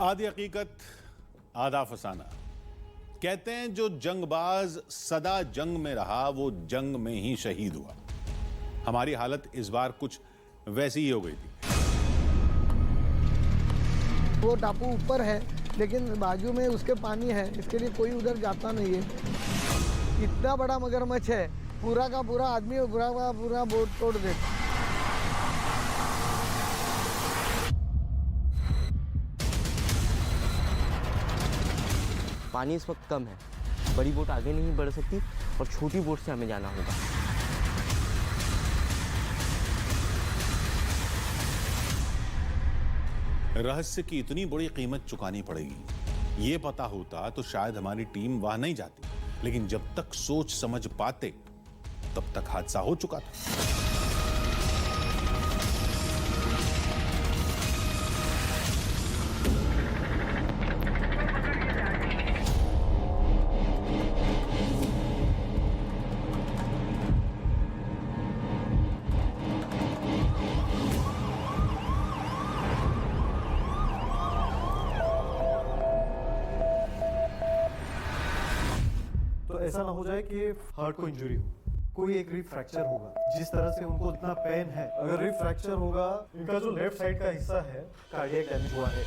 आधी हकीकत आधा फसाना। कहते हैं जो जंगबाज सदा जंग में रहा वो जंग में ही शहीद हुआ। हमारी हालत इस बार कुछ वैसी ही हो गई थी। वो टापू ऊपर है लेकिन बाजू में उसके पानी है, इसके लिए कोई उधर जाता नहीं है। इतना बड़ा मगरमच्छ है, पूरा का पूरा आदमी और पूरा का पूरा बोट तोड़ देता। पानी इस वक्त कम है, बड़ी बोट आगे नहीं बढ़ सकती और छोटी बोट से हमें जाना होगा। रहस्य की इतनी बड़ी कीमत चुकानी पड़ेगी, ये पता होता तो शायद हमारी टीम वहां नहीं जाती, लेकिन जब तक सोच समझ पाते तब तक हादसा हो चुका था। तो ऐसा ना हो जाए कि हार्ट को इंजरी हो, कोई एक रिब फ्रैक्चर होगा। जिस तरह से उनको इतना पेन है, अगर रिब फ्रैक्चर होगा, इनका जो लेफ्ट साइड का हिस्सा है कार्डियक डैमेज हुआ है।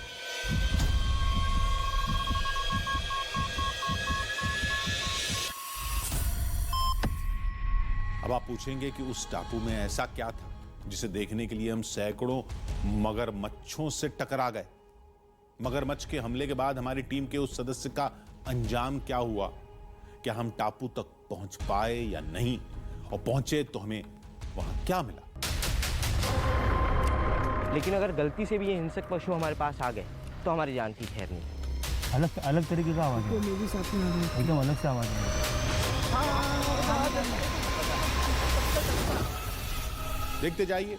अब आप पूछेंगे कि उस टापू में ऐसा क्या था जिसे देखने के लिए हम सैकड़ों मगरमच्छों से टकरा गए। मगरमच्छ के हमले के बाद हमारी टीम के उस सदस्य का अंजाम क्या हुआ? क्या हम टापू तक पहुंच पाए या नहीं, और पहुंचे तो हमें वहां क्या मिला? लेकिन अगर गलती से भी ये हिंसक पशु हमारे पास आ गए तो हमारी जान की खैर नहीं। अलग अलग तरीके का आवाज है, एकदम अलग से आवाज है। देखते जाइए,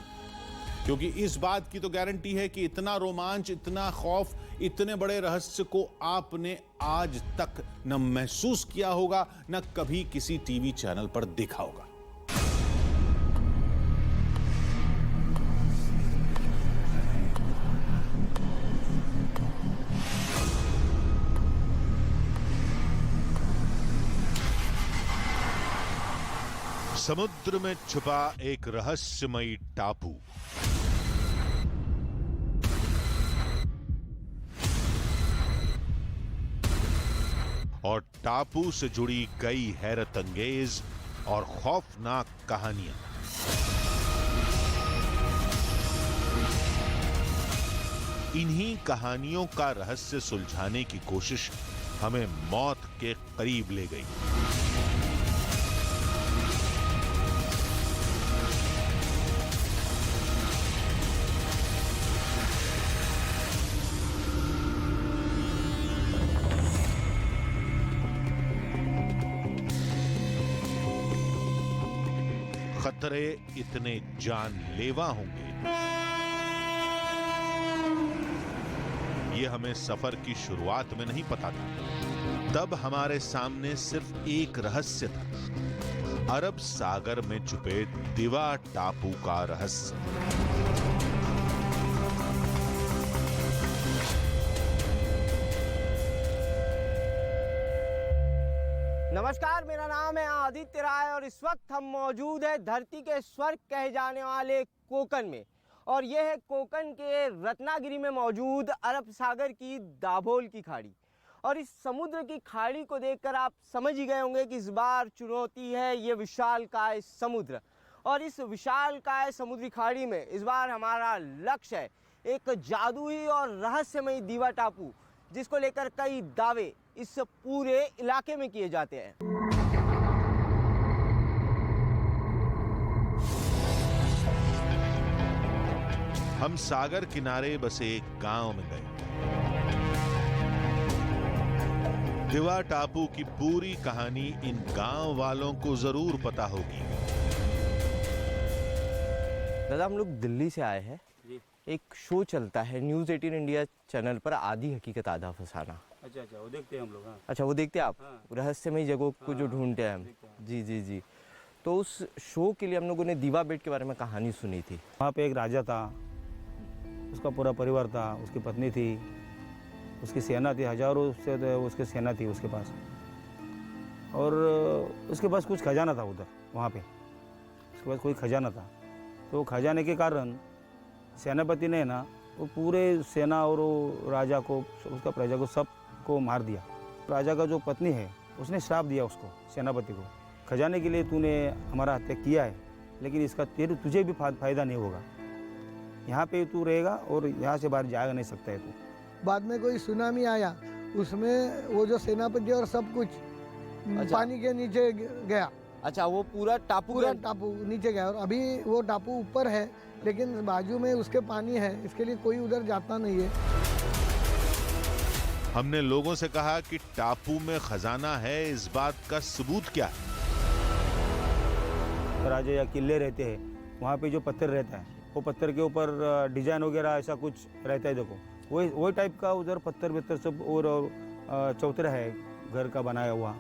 क्योंकि इस बात की तो गारंटी है कि इतना रोमांच, इतना खौफ, इतने बड़े रहस्य को आपने आज तक न महसूस किया होगा, न कभी किसी टीवी चैनल पर देखा होगा। समुद्र में छुपा एक रहस्यमयी टापू। और टापू से जुड़ी कई हैरत अंगेज और खौफनाक कहानियां। इन्हीं कहानियों का रहस्य सुलझाने की कोशिश हमें मौत के करीब ले गई। खतरे इतने जानलेवा होंगे, ये हमें सफर की शुरुआत में नहीं पता था। तब हमारे सामने सिर्फ एक रहस्य था, अरब सागर में छुपे दिवा टापू का रहस्य। नमस्कार, मेरा नाम है आदित्य राय और इस वक्त हम मौजूद है धरती के स्वर्ग कहे जाने वाले कोकन में। और यह है कोकन के रत्नागिरी में मौजूद अरब सागर की दाभोल की खाड़ी। और इस समुद्र की खाड़ी को देखकर आप समझ ही गए होंगे कि इस बार चुनौती है ये विशालकाय समुद्र। और इस विशालकाय समुद्री खाड़ी में इस बार हमारा लक्ष्य है एक जादुई और रहस्यमयी दीवा टापू, जिसको लेकर कई दावे इस पूरे इलाके में किए जाते हैं। हम सागर किनारे बसे एक गांव में गए। दिवा टापू की पूरी कहानी इन गांव वालों को जरूर पता होगी। दादा, हम लोग दिल्ली से आए हैं। एक शो चलता है न्यूज़ 18 इंडिया चैनल पर, आधी हकीकत आधा फसाना। अच्छा, वो देखते हैं हम लोग। हाँ। अच्छा, वो देखते हैं आप? हाँ। रहस्यमयी जगहों को जो ढूंढते हैं हम। जी जी जी। तो उस शो के लिए हम लोगों ने दीवा बेट के बारे में कहानी सुनी थी। वहाँ पे एक राजा था, उसका पूरा परिवार था, उसकी पत्नी थी, उसकी सेना थी, हजारों से उसकी सेना थी उसके पास, और उसके पास कुछ खजाना था उधर वहाँ पे, उसके पास कोई खजाना था। तो खजाने के कारण सेनापति ने ना वो पूरे सेना और वो राजा को, उसका प्रजा को, सबको मार दिया। राजा का जो पत्नी है उसने श्राप दिया उसको, सेनापति को, खजाने के लिए तूने हमारा हत्या किया है, लेकिन इसका तुझे भी फायदा नहीं होगा, यहाँ पे तू रहेगा और यहाँ से बाहर जा नहीं सकता है तू। बाद में कोई सुनामी आया, उसमें वो जो सेनापति और सब कुछ पानी के नीचे गया। अच्छा, वो पूरा टापू नीचे गया, और अभी वो टापू ऊपर है, लेकिन बाजू में उसके पानी है, इसके लिए कोई उधर जाता नहीं है। हमने लोगों से कहा कि टापू में खजाना है, इस बात का सबूत क्या है? राजा या किले रहते हैं, वहाँ पे जो पत्थर रहता है, वो पत्थर के ऊपर डिजाइन वगैरह ऐसा कुछ रहता है, देखो वही टाइप का उधर पत्थर सब, और चौतरा है घर का बनाया हुआ,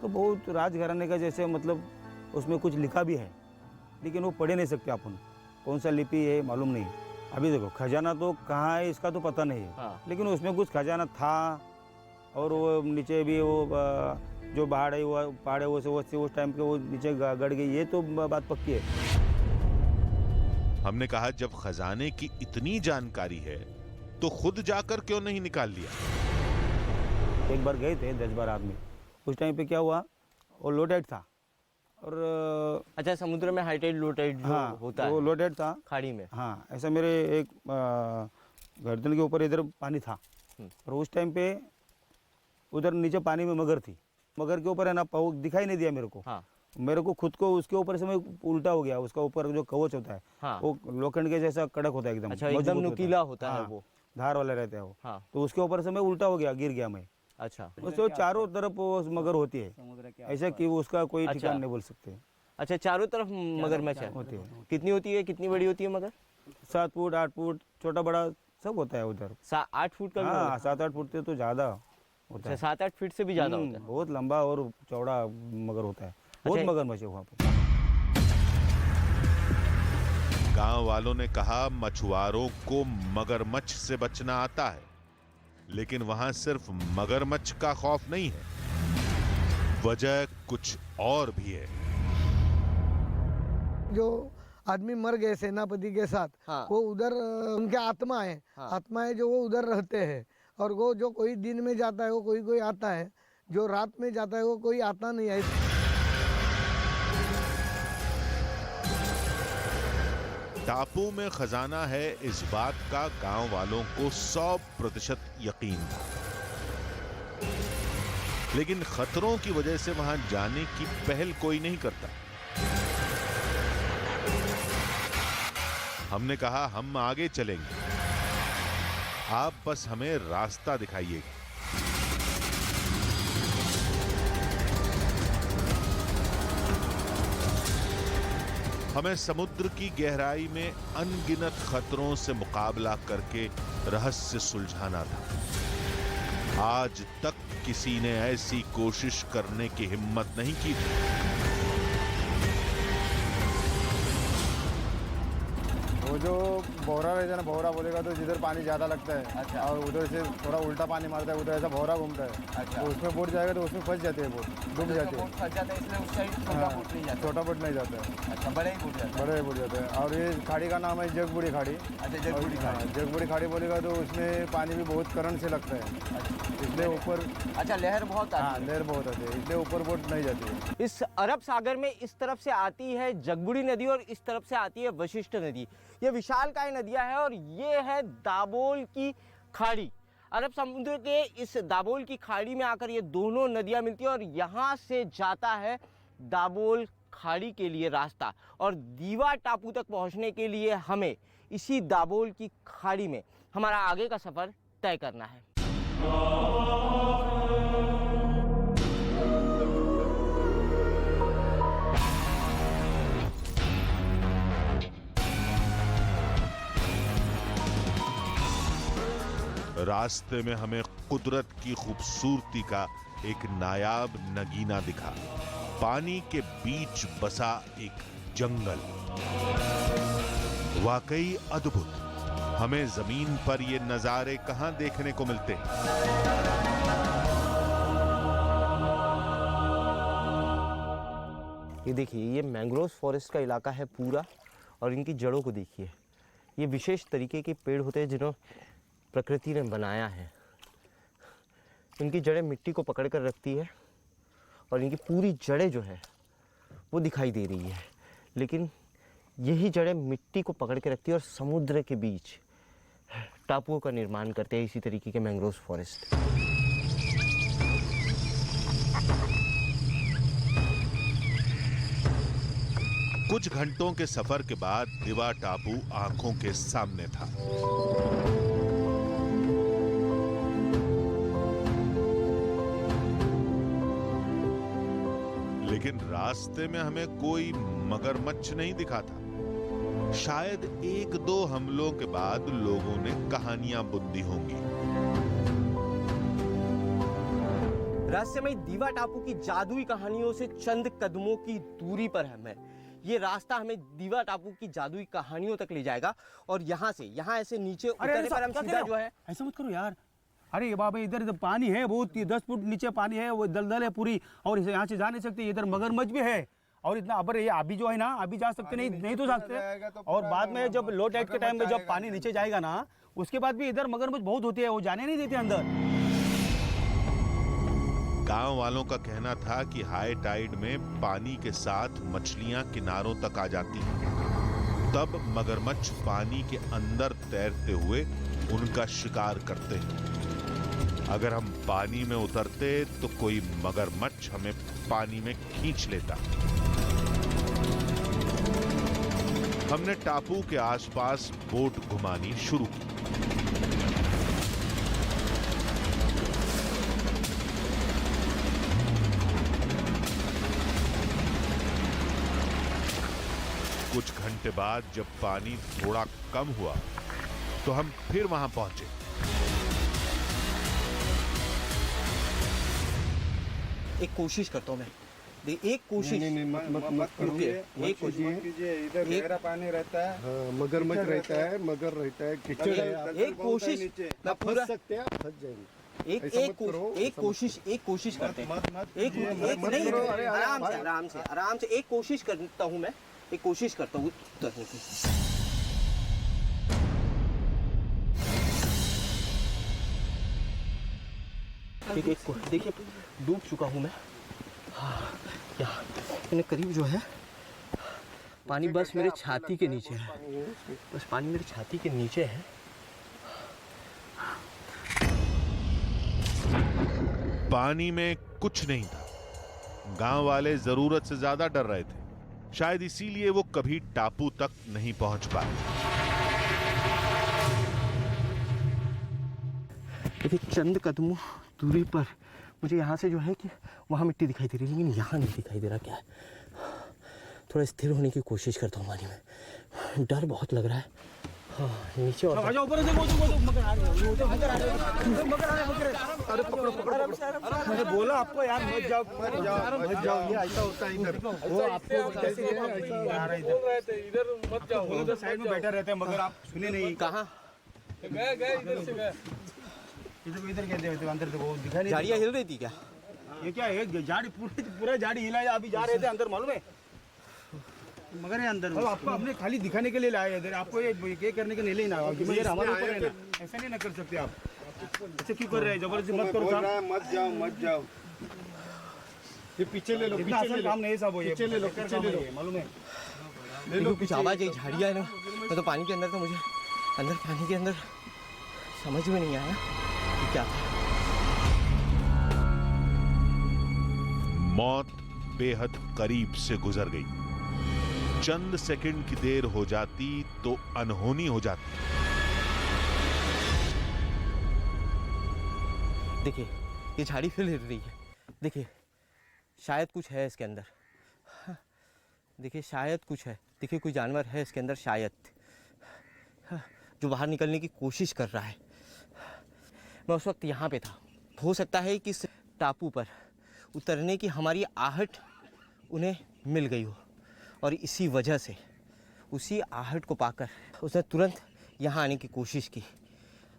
तो बहुत राजघराने का जैसे, मतलब उसमें कुछ लिखा भी है, लेकिन वो पढ़ नहीं सकते अपन, कौन सा लिपि है मालूम नहीं। अभी देखो खजाना तो कहाँ है इसका तो पता नहीं है, लेकिन उसमें कुछ खजाना था, और वो नीचे भी वो जो पहाड़ है, वो पहाड़ है, वो उस टाइम के वो नीचे गड़ गई, ये तो बात पक्की है। हमने कहा जब खजाने की इतनी जानकारी है तो खुद जाकर क्यों नहीं निकाल लिया? एक बार गए थे 10-12 आदमी, उस टाइम पे क्या हुआ, वो लो टाइड था, और अच्छा, समुद्र में हाई टाइड लो टाइड जो होता है, वो लो टाइड था खाड़ी में। हाँ, ऐसा मेरे एक गर्दन के ऊपर इधर पानी था, और उस टाइम पे उधर नीचे पानी में मगर थी, मगर के ऊपर है ना पाँव दिखाई नहीं दिया मेरे को। मेरे को खुद को उसके ऊपर से मैं उल्टा हो गया, उसका ऊपर जो कवच होता है वो लोखंड के जैसा कड़क होता है एकदम। अच्छा, एकदम नुकीला होता है वो, धार वाला रहता है वो। तो उसके ऊपर से मैं उल्टा हो गया, गिर गया मैं। अच्छा, उसको चारों तरफ मगर होती है, ऐसा कि उसका कोई ठिकाना नहीं बोल सकते। अच्छा, चारों तरफ मगरमच्छ होती है। कितनी होती है, कितनी बड़ी होती है मगर? 7 फुट 8 फुट, छोटा बड़ा सब होता है उधर। 8 फुट का? हाँ, 7-8 फुट से तो ज्यादा होता है। 7-8 फीट से भी ज्यादा होता है। बहुत लंबा और चौड़ा मगर होता है, बहुत मगरमच्छ है वहाँ पे। गांव वालों ने कहा मछुआरों को मगरमच्छ से बचना आता है, लेकिन वहां सिर्फ मगरमच्छ का खौफ नहीं है, वजह कुछ और भी है। जो आदमी मर गए सेनापति के साथ, वो उधर उनके आत्मा है, आत्माएं जो वो उधर रहते हैं, और वो जो कोई दिन में जाता है वो कोई आता है, जो रात में जाता है वो कोई आता नहीं है। टापू में खजाना है, इस बात का गांव वालों को 100% यकीन था, लेकिन खतरों की वजह से वहां जाने की पहल कोई नहीं करता। हमने कहा हम आगे चलेंगे, आप बस हमें रास्ता दिखाइएगा। हमें समुद्र की गहराई में अनगिनत खतरों से मुकाबला करके रहस्य सुलझाना था। आज तक किसी ने ऐसी कोशिश करने की हिम्मत नहीं की थी। वो जो भौरा रहता है ना, भौरा बोलेगा तो जिधर पानी ज़्यादा लगता है। अच्छा। और उधर से थोड़ा उल्टा पानी मारता है, उधर ऐसा भौरा घूमता है। अच्छा। तो उसमें बोट जाएगा तो उसमें फंस जाते हैं, बोट डूब जाते हैं। फंस जाता है, इसलिए उस साइड छोटा बोट नहीं जाता। छोटा बोट नहीं जाता है। अच्छा, बड़े ही बोट जाते हैं। बड़े बोट जाते हैं। और ये खाड़ी का नाम है जगबुड़ी खाड़ी। अच्छा, जगबुड़ी खाड़ी। जगबुड़ी खाड़ी बोलेगा तो उसमें पानी भी बहुत करंट से लगता है, इसलिए ऊपर। अच्छा, लहर बहुत आती है। हाँ, लहर बहुत आती है, इसलिए ऊपर बोट नहीं जाती है। इस अरब सागर में इस तरफ से आती है जगबुड़ी नदी और इस तरफ से आती है वशिष्ठ नदी। ये विशालकाय नदियां हैं और ये है दाबोल की खाड़ी। अरब समुद्र के इस दाबोल की खाड़ी में आकर ये दोनों नदियां मिलती हैं और यहाँ से जाता है दाबोल खाड़ी के लिए रास्ता। और दीवा टापू तक पहुँचने के लिए हमें इसी दाबोल की खाड़ी में हमारा आगे का सफ़र तय करना है। रास्ते में हमें कुदरत की खूबसूरती का एक नायाब नगीना दिखा। पानी के बीच बसा एक जंगल, वाकई अद्भुत। हमें जमीन पर ये नजारे कहां देखने को मिलते हैं। ये देखिए, ये मैंग्रोव फॉरेस्ट का इलाका है पूरा, और इनकी जड़ों को देखिए। ये विशेष तरीके के पेड़ होते हैं जिन्हों प्रकृति ने बनाया है। इनकी जड़ें मिट्टी को पकड़ कर रखती है और इनकी पूरी जड़ें जो है वो दिखाई दे रही है, लेकिन यही जड़ें मिट्टी को पकड़ के रखती है और समुद्र के बीच टापुओं का निर्माण करते हैं इसी तरीके के मैंग्रोव फॉरेस्ट। कुछ घंटों के सफर के बाद दिवा टापू आंखों के सामने था। लेकिन रास्ते में हमें कोई मगरमच्छ नहीं दिखा था। शायद एक दो हमलों के बाद लोगों ने कहानियां बुनी होंगी। रहस्यमय दिवा टापू की जादुई कहानियों से चंद कदमों की दूरी पर है। ये रास्ता हमें दिवा टापू की जादुई कहानियों तक ले जाएगा, और यहाँ ऐसे नीचे उतरने पर हम सीधा जो है। ऐसा मत करो यार। अरे ये बाबा, इधर पानी है बहुत, 10 फुट नीचे पानी है, वो दलदल है पूरी, और यहाँ से जा नहीं सकते। इधर मगरमच्छ भी है, और इतना अबर ये अभी जो है ना, अभी जा सकते नहीं तो सकते। और बाद में जब लो टाइड के टाइम में जब पानी नीचे जाएगा ना, उसके बाद भी इधर मगरमच्छ बहुत होती है, वो जाने नहीं देते अंदर। गांव वालों का कहना था कि हाई टाइड में पानी के साथ मछलियां किनारों तक आ जाती हैं। तब मगरमच्छ पानी के अंदर तैरते हुए उनका शिकार करते हैं। अगर हम पानी में उतरते तो कोई मगरमच्छ हमें पानी में खींच लेता। हमने टापू के आसपास बोट घुमानी शुरू की। कुछ घंटे बाद जब पानी थोड़ा कम हुआ तो हम फिर वहां पहुंचे। एक कोशिश करता हूं मैं, एक कोशिश। मत एक कोशिश इधर गहरा पानी रहता है, मगरमच्छ रहता है, मगर रहता है, कीचड़ है। एक कोशिश ना फंस सकते हैं, फंस जाएंगे। एक कोशिश करते हैं। आराम से एक कोशिश करता हूं मैं, एक कोशिश करता हूँ उतरने की। देखिए डूब चुका हूँ मैं। हाँ, यहाँ मैंने करीब जो है पानी बस मेरे छाती के नीचे है, बस पानी मेरे छाती के नीचे है। पानी में कुछ नहीं था। गांव वाले जरूरत से ज्यादा डर रहे थे, शायद इसीलिए वो कभी टापू तक नहीं पहुंच पाए। देखिए चंद कदमों दूरी पर मुझे यहाँ से जो है कि वहाँ मिट्टी दिखाई दे रही है, लेकिन यहाँ नहीं दिखाई दे रहा। क्या है, थोड़ा स्थिर होने की कोशिश करता हूँ पानी में। डर बहुत लग रहा है। हाँ, नीचे और मैंने बोला आपको यार मत जाओ, ये ऐसा होता है इधर। वो आपको इधर मत जाओ, उधर साइड में बैठा रहते हैं, मगर आप सुने नहीं। कहाँ गए इधर से गए, इधर कहते हैं अंदर से, वो दिखा नहीं। झाड़ियाँ हिल रही थी क्या? ये क्या है, झाड़ी पूरा झाड़ी हिला है। अभी जा रहे थे अंदर, मालूम है, मगर ये अंदर आपको अपने खाली दिखाने के लिए लाए इधर। आपको ये करने के लिए ना, हमारे ऊपर है ना, ऐसा नहीं ना कर सकते आप। ऐसे क्यों कर रहे हैं, जबरदस्ती मत करो साहब। मत जाओ। ये पीछे ले लो, इतना आसान काम नहीं साहब, ये पीछे ले लो, मालूम है। ले लो कुछ आवाज, एक झाड़ियाँ है ना, मैं तो पानी के अंदर, तो मुझे अंदर पानी के अंदर समझ में नहीं आया कि क्या था। मौत बेहद करीब से गुजर गई। चंद सेकंड की देर हो जाती तो अनहोनी हो जाती। देखिए ये झाड़ी फिर हिल रही है। देखिए शायद कुछ है इसके अंदर। हाँ, देखिए शायद कुछ है। देखिए कोई जानवर है इसके अंदर शायद, हाँ, जो बाहर निकलने की कोशिश कर रहा है। मैं उस वक्त यहाँ पे था। हो सकता है कि इस टापू पर उतरने की हमारी आहट उन्हें मिल गई हो, और इसी वजह से उसी आहट को पाकर उसने तुरंत यहाँ आने की कोशिश की,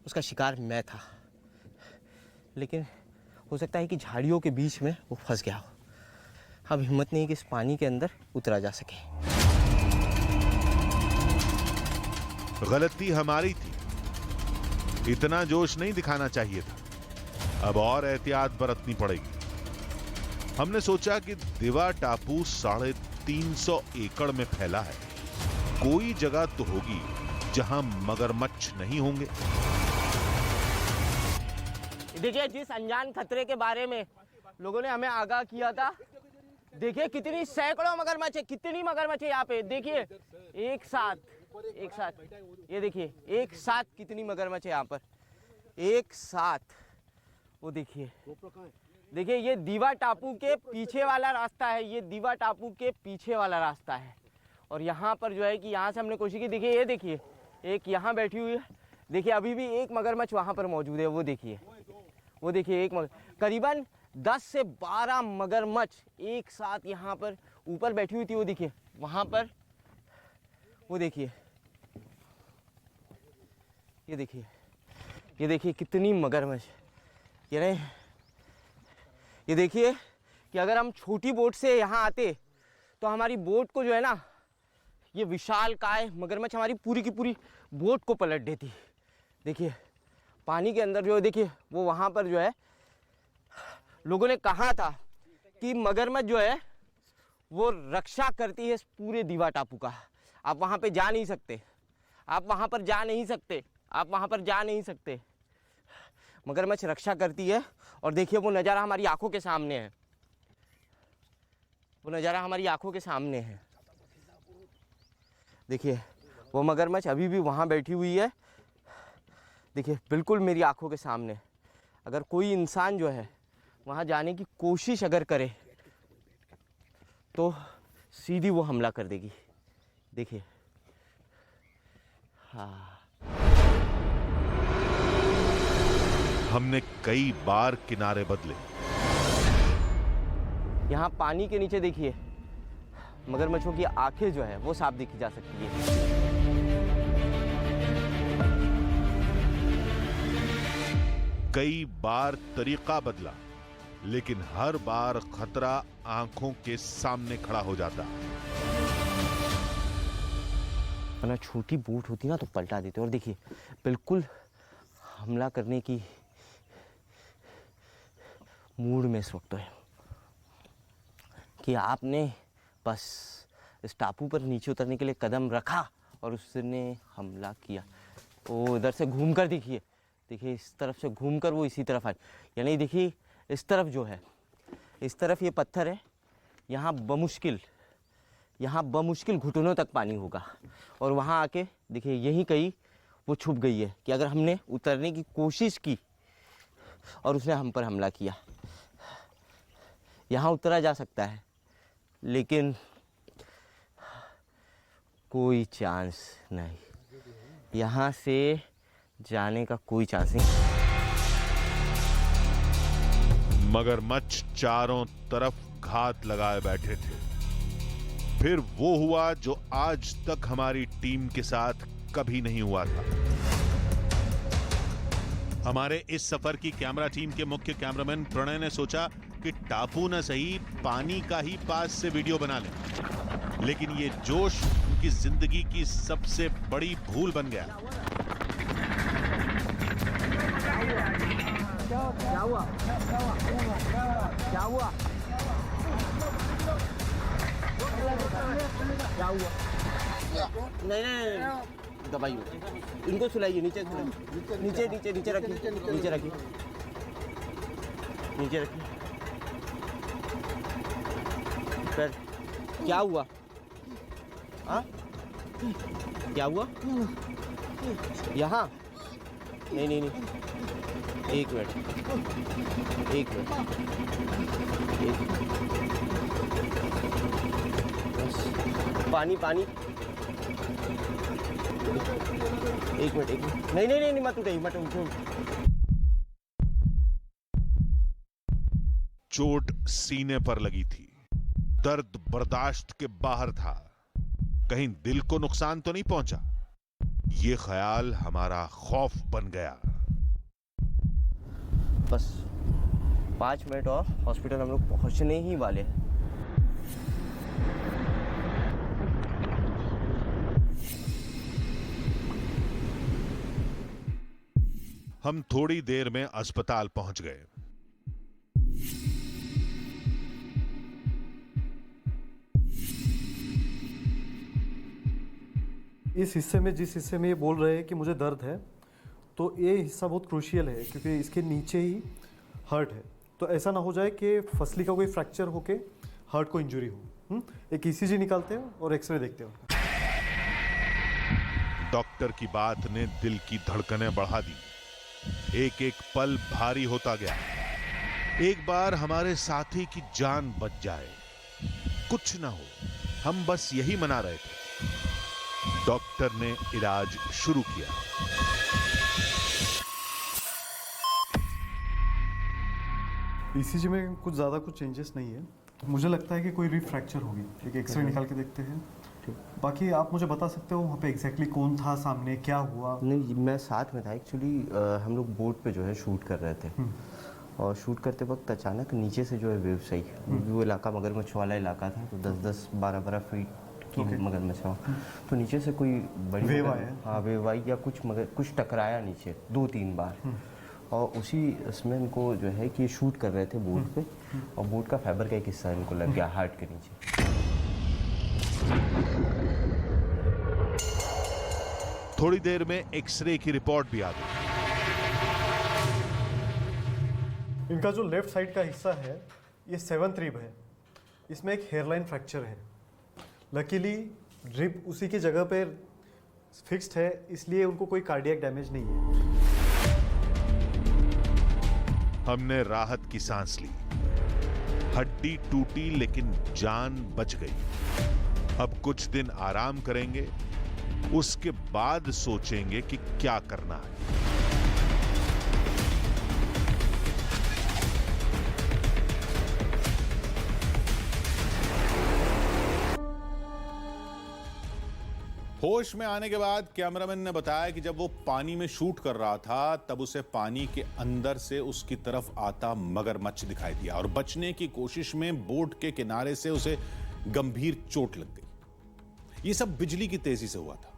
उसका शिकार मैं था, लेकिन हो सकता है कि झाड़ियों के बीच में वो फंस गया हो। अब हिम्मत नहीं कि इस पानी के अंदर उतरा जा सके। गलती हमारी थी, इतना जोश नहीं दिखाना चाहिए था। अब और एहतियात बरतनी पड़ेगी। हमने सोचा कि दिवा टापू 350 एकड़ में फैला है, कोई जगह तो होगी जहां मगरमच्छ नहीं होंगे। देखिए, जिस अनजान खतरे के बारे में लोगों ने हमें आगाह किया था, देखिए कितनी सैकड़ों मगरमच्छ है, कितनी मगरमच्छ है यहाँ पे। देखिए एक साथ ये देखिए एक साथ कितनी मगरमच्छ है यहाँ पर, एक साथ। वो देखिए ये दीवा टापू के पीछे वाला रास्ता है, ये दीवा टापू के पीछे वाला रास्ता है। और यहाँ पर जो है कि यहाँ से हमने कोशिश की। देखिए ये देखिए एक यहाँ बैठी हुई है, देखिए अभी भी एक मगरमच्छ वहाँ पर मौजूद है। वो देखिए एक करीबन 10 से 12 मगरमच्छ एक साथ यहाँ पर ऊपर बैठी हुई थी। वो देखिए वहाँ पर, वो देखिए ये देखिए कितनी मगरमच्छ। ये देखिए कि अगर हम छोटी बोट से यहाँ आते तो हमारी बोट को जो है ना, ये विशालकाय मगरमच्छ हमारी पूरी की पूरी बोट को पलट देती। देखिए पानी के अंदर जो है, देखिए वो वहाँ पर जो है लोगों ने कहा था कि मगरमच्छ जो है वो रक्षा करती है इस पूरे दीवा टापू का। आप वहाँ पे जा नहीं सकते, आप वहाँ पर जा नहीं सकते। मगरमच्छ रक्षा करती है। और देखिए वो नज़ारा हमारी आंखों के सामने है, देखिए वो मगरमच्छ अभी भी वहाँ बैठी हुई है। देखिए बिल्कुल मेरी आंखों के सामने। अगर कोई इंसान जो है वहाँ जाने की कोशिश अगर करे तो सीधी वो हमला कर देगी। देखिए हाँ, हमने कई बार किनारे बदले। यहाँ पानी के नीचे देखिए मगरमच्छों की आंखें जो है वो साफ दिखी जा सकती है। कई बार तरीका बदला, लेकिन हर बार खतरा आंखों के सामने खड़ा हो जाता। वरना छोटी बोट होती ना तो पलटा देते। और देखिए बिल्कुल हमला करने की मूड में इस वक्त है कि आपने बस इस टापू पर नीचे उतरने के लिए कदम रखा और उसने हमला किया। वो इधर से घूमकर देखिए इस तरफ से घूमकर वो इसी तरफ आए। यानी देखिए इस तरफ जो है, इस तरफ ये पत्थर है, यहाँ बमुश्किल घुटनों तक पानी होगा। और वहाँ आके देखिए यहीं कहीं वो छुप गई है कि अगर हमने उतरने की कोशिश की और उसने हम पर हमला किया। यहाँ उतरा जा सकता है लेकिन कोई चांस नहीं, यहाँ से जाने का कोई चांस नहीं। मगरमच्छ चारों तरफ घात लगाए बैठे थे। फिर वो हुआ जो आज तक हमारी टीम के साथ कभी नहीं हुआ था। हमारे इस सफर की कैमरा टीम के मुख्य कैमरामैन प्रणय ने सोचा कि टापू न सही, पानी का ही पास से वीडियो बना लें। लेकिन ये जोश उनकी जिंदगी की सबसे बड़ी भूल बन गया। नहीं दबाइए, इनको सुलाइए, नीचे रखिए। फिर क्या हुआ? हाँ क्या हुआ? यहाँ नहीं, एक मिनट। बस पानी एक मिनट। नहीं मत उठाइए। चोट सीने पर लगी थी, दर्द बर्दाश्त के बाहर था। कहीं दिल को नुकसान तो नहीं पहुंचा? ये ख्याल हमारा खौफ बन गया। बस 5 मिनट और हॉस्पिटल हम लोग पहुंचने ही वाले हैं। हम थोड़ी देर में अस्पताल पहुंच गए। इस हिस्से में, जिस हिस्से में ये बोल रहे हैं कि मुझे दर्द है, तो ये हिस्सा बहुत क्रूशियल है क्योंकि इसके नीचे ही हर्ट है। तो ऐसा ना हो जाए कि फसली का कोई फ्रैक्चर होके हार्ट को इंजरी हो। एक ईसीजी निकालते हैं और एक्सरे देखते हैं। डॉक्टर की बात ने दिल की धड़कनें बढ़ा दी। एक एक पल भारी होता गया। एक बार हमारे साथी की जान बच जाए, कुछ ना हो, हम बस यही मना रहे थे। डॉक्टर ने इलाज शुरू किया। ईसीजी में कुछ ज़्यादा कुछ चेंजेस नहीं है। मुझे लगता है कि कोई रिब फ्रैक्चर होगी। एक एक्सरे निकाल के देखते हैं। बाकी आप मुझे बता सकते हो वहाँ पे एग्जैक्टली कौन था, सामने क्या हुआ? नहीं, मैं साथ में था एक्चुअली। हम लोग बोट पे जो है शूट कर रहे थे और शूट करते वक्त अचानक नीचे से जो है वेव्स आई। वो इलाका मगरमच्छ वाला इलाका था, तो 10-10, 12-12 फीट की मगरमच्छ। तो नीचे से कोई बड़ी वेव आया। हाँ, वेव आई या कुछ टकराया नीचे 2-3 बार। और उसी इसमें इनको जो है कि शूट कर रहे थे बोट पे, और बोट का फाइबर का एक हिस्सा इनको लग गया हार्ट के नीचे। थोड़ी देर में एक्सरे की रिपोर्ट भी आ गई। इनका जो लेफ्ट साइड का हिस्सा है ये 7th रिब है। इसमें एक हेयरलाइन फ्रैक्चर है। लकीली रिब उसी की जगह पे फिक्स्ड है, इसलिए उनको कोई कार्डियक डैमेज नहीं है। हमने राहत की सांस ली। हड्डी टूटी लेकिन जान बच गई। अब कुछ दिन आराम करेंगे, उसके बाद सोचेंगे कि क्या करना है। होश में आने के बाद कैमरामैन ने बताया कि जब वो पानी में शूट कर रहा था तब उसे पानी के अंदर से उसकी तरफ आता मगरमच्छ दिखाई दिया और बचने की कोशिश में बोट के किनारे से उसे गंभीर चोट लग गई। ये सब बिजली की तेजी से हुआ था,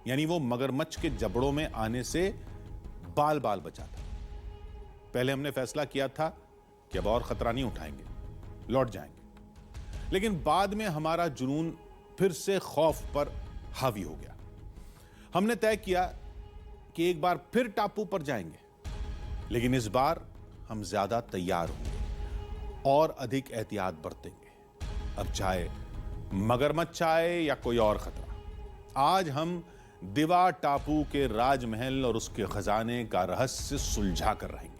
यानी वो मगरमच्छ के जबड़ों में आने से बाल बाल बचा था। पहले हमने फैसला किया था कि अब और खतरा नहीं उठाएंगे, लौट जाएंगे, लेकिन बाद में हमारा जुनून फिर से खौफ पर हावी हो गया। हमने तय किया कि एक बार फिर टापू पर जाएंगे, लेकिन इस बार हम ज्यादा तैयार होंगे और अधिक एहतियात बरतेंगे। अब चाहे मगरमच्छ आए या कोई और खतरा, आज हम दिवा टापू के राजमहल और उसके खजाने का रहस्य सुलझा कर रहेंगे।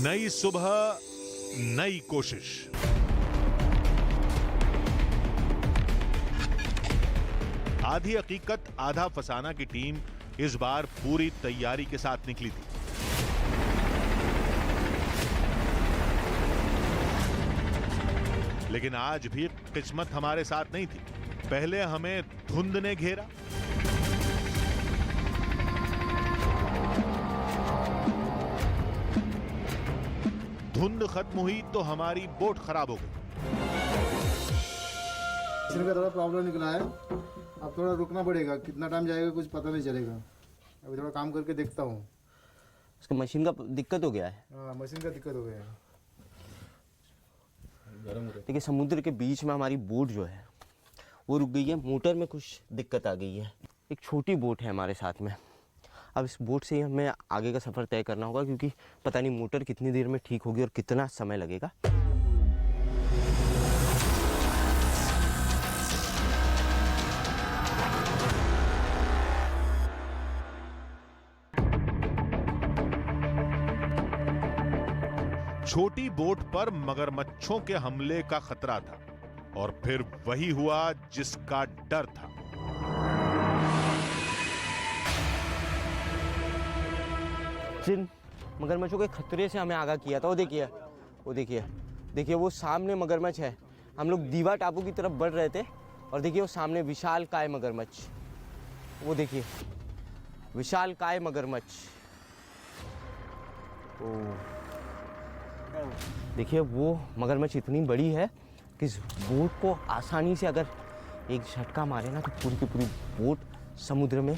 नई सुबह, नई कोशिश। आधी हकीकत आधा फसाना की टीम इस बार पूरी तैयारी के साथ निकली थी। लेकिन आज भी किस्मत हमारे साथ नहीं थी। पहले हमें धुंध ने घेरा, धुंध खत्म हुई तो हमारी बोट खराब हो गई। मशीन का थोड़ा प्रॉब्लम निकला है, अब थोड़ा रुकना पड़ेगा। कितना टाइम जाएगा कुछ पता नहीं चलेगा। अभी थोड़ा काम करके देखता हूँ। उसका मशीन का दिक्कत हो गया है। हाँ, मशीन का दिक्कत हो गया है। देखिए, समुद्र के बीच में हमारी बोट जो है वो रुक गई है। मोटर में कुछ दिक्कत आ गई है। एक छोटी बोट है हमारे साथ में। अब इस बोट से ही हमें आगे का सफ़र तय करना होगा, क्योंकि पता नहीं मोटर कितनी देर में ठीक होगी और कितना समय लगेगा। छोटी बोट पर मगरमच्छों के हमले का खतरा था और फिर वही हुआ जिसका डर था। जिन मगरमच्छों के खतरे से हमें आगाह किया था, वो देखिए देखिए वो सामने मगरमच्छ है। हम लोग दीवा टापू की तरफ बढ़ रहे थे और देखिए वो सामने विशालकाय मगरमच्छ, वो देखिए विशालकाय मगरमच्छ। देखिए वो मगरमच्छ इतनी बड़ी है कि इस बोट को आसानी से अगर एक झटका मारे ना तो पूरी की पूरी बोट समुद्र में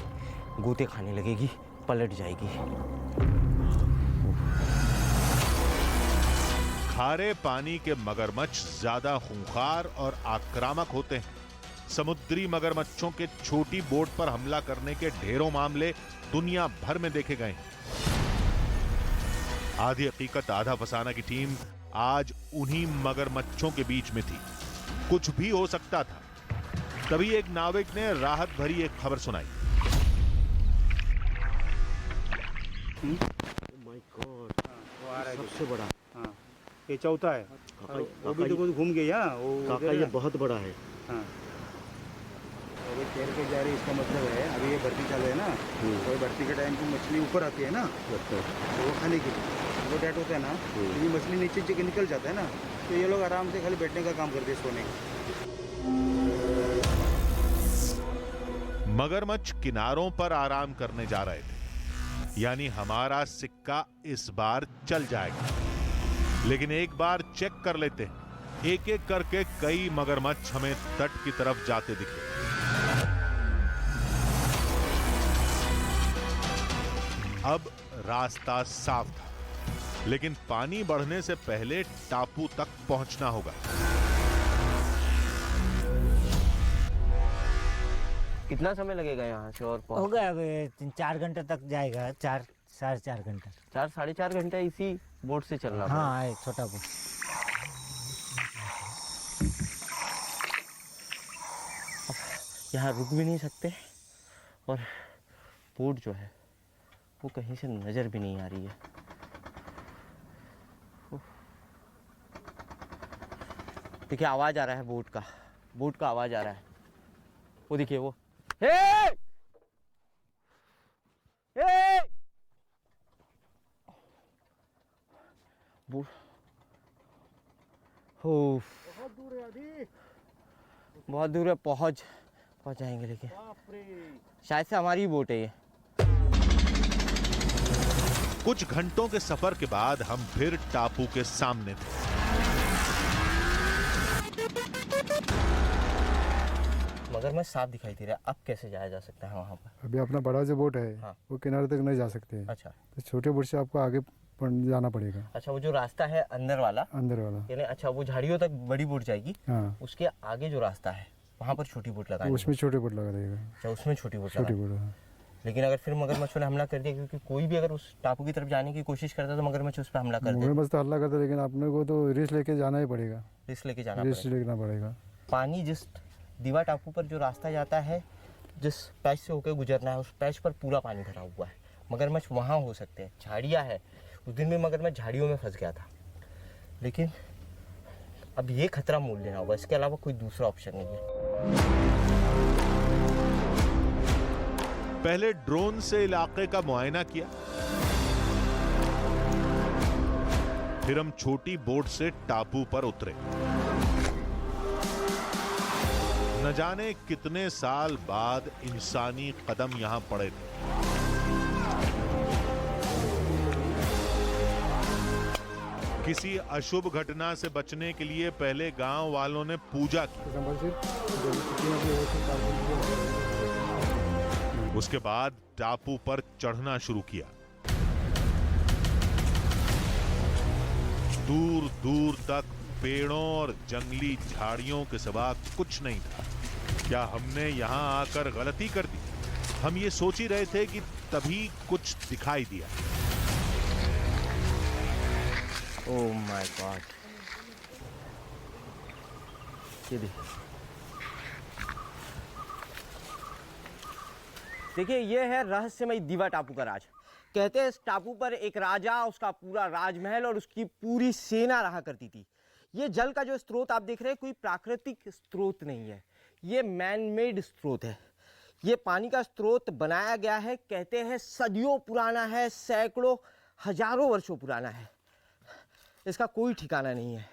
गोते खाने लगेगी, पलट जाएगी। खारे पानी के मगरमच्छ ज्यादा खूंखार और आक्रामक होते हैं। समुद्री मगरमच्छों के छोटी बोट पर हमला करने के ढेरों मामले दुनिया भर में देखे गए हैं। आधी हकीकत आधा फसाना की टीम आज उन्हीं मगरमच्छों के बीच में थी। कुछ भी हो सकता था। तभी एक नाविक ने राहत भरी एक खबर सुनाई। सबसे बड़ा, हाँ ये चौथा है। वो भी तो घूम गया वो काका, ये बहुत बड़ा है। हाँ अभी तैर के जा रही, इसका मतलब है अभी ये भर्ती चालू है ना, तो भर्ती के टाइम पे मछली ऊपर आती है ना, तो वो खाने के लिए वो डेट होता है ना, ये मछली नीचे के निकल जाता है ना, तो ये लोग आराम से खाली बैठने का काम करते हैं, सोने का। मगरमच्छ किनारों पर आराम करने जा रहे थे, यानी हमारा सिक्का इस बार चल जाएगा। लेकिन एक बार चेक कर लेते हैं। एक एक करके कई मगरमच्छ हमें तट की तरफ जाते दिखे। अब रास्ता साफ था, लेकिन पानी बढ़ने से पहले टापू तक पहुंचना होगा। कितना समय लगेगा यहाँ से और हो गया अभी 4 घंटे तक जाएगा, 4 साढ़े 4 घंटा। 4 साढ़े 4 घंटे इसी बोट से चलना पड़ेगा। हाँ है छोटा बोट। यहाँ रुक भी नहीं सकते और बोट जो है वो कहीं से नजर भी नहीं आ रही है। देखिए आवाज आ रहा है बोट का आवाज आ रहा है। वो देखिए वो, हे! हे! बोट बहुत दूर है, अभी बहुत दूर है, पहुंच जाएंगे, लेकिन शायद से हमारी बोट है ये। कुछ घंटों के सफर के बाद हम फिर टापू के सामने थे। मगरमच्छ साफ दिखाई दे रहा है। अब कैसे जाया जा सकता है वहाँ पर? अभी अपना बड़ा जो बोट है, हाँ। वो किनारे तक नहीं जा सकते हैं। अच्छा तो छोटे बोट से आपको आगे जाना पड़ेगा। अच्छा, वो जो रास्ता है अंदर वाला यानी अच्छा वो झाड़ियों तक बड़ी बोट जाएगी, हाँ, उसके आगे जो रास्ता है वहाँ पर छोटी बोट लगानी उसमें छोटे बोट लगा देगा। अच्छा उसमें छोटी बोट छोटी लगानी। बोट, हाँ। लेकिन अगर फिर मगरमच्छ ने हमला कर दिया, क्योंकि कोई भी अगर उस टापू की तरफ जाने की कोशिश करता है तो मगरमच्छ उस पर हमला कर दे। मगरमच्छ तो हल्ला करता है, लेकिन अपने को तो रिस्क लेके जाना ही पड़ेगा। रिस्क लेके जाना रिस्क लेना पड़ेगा। पानी जिस दीवा टापू पर जो रास्ता जाता है, जिस पैच से होकर गुजरना है, उस पैच पर पूरा पानी भरा हुआ है। मगरमच्छ वहाँ हो सकते हैं, झाड़ियाँ है। उस दिन भी मगरमच्छ झाड़ियों में फंस गया था, लेकिन अब ये खतरा मोल लेना होगा, इसके अलावा कोई दूसरा ऑप्शन नहीं है। पहले ड्रोन से इलाके का मुआयना किया, फिर हम छोटी बोट से टापू पर उतरे। न जाने कितने साल बाद इंसानी कदम यहां पड़े थे। किसी अशुभ घटना से बचने के लिए पहले गांव वालों ने पूजा की। उसके बाद टापू पर चढ़ना शुरू किया। दूर दूर तक पेड़ों और जंगली झाड़ियों के सिवा कुछ नहीं था। क्या हमने यहां आकर गलती कर दी? हम ये सोच ही रहे थे कि तभी कुछ दिखाई दिया। ओह माय गॉड, ये देखिए, ये है रहस्यमय दीवा टापू का राज। कहते हैं इस टापू पर एक राजा, उसका पूरा राजमहल और उसकी पूरी सेना रहा करती थी। ये जल का जो स्रोत आप देख रहे हैं, कोई प्राकृतिक स्रोत नहीं है, ये मैन मेड स्रोत है। ये पानी का स्रोत बनाया गया है, कहते हैं सदियों पुराना है, सैकड़ों हजारों वर्षों पुराना है। इसका कोई ठिकाना नहीं है।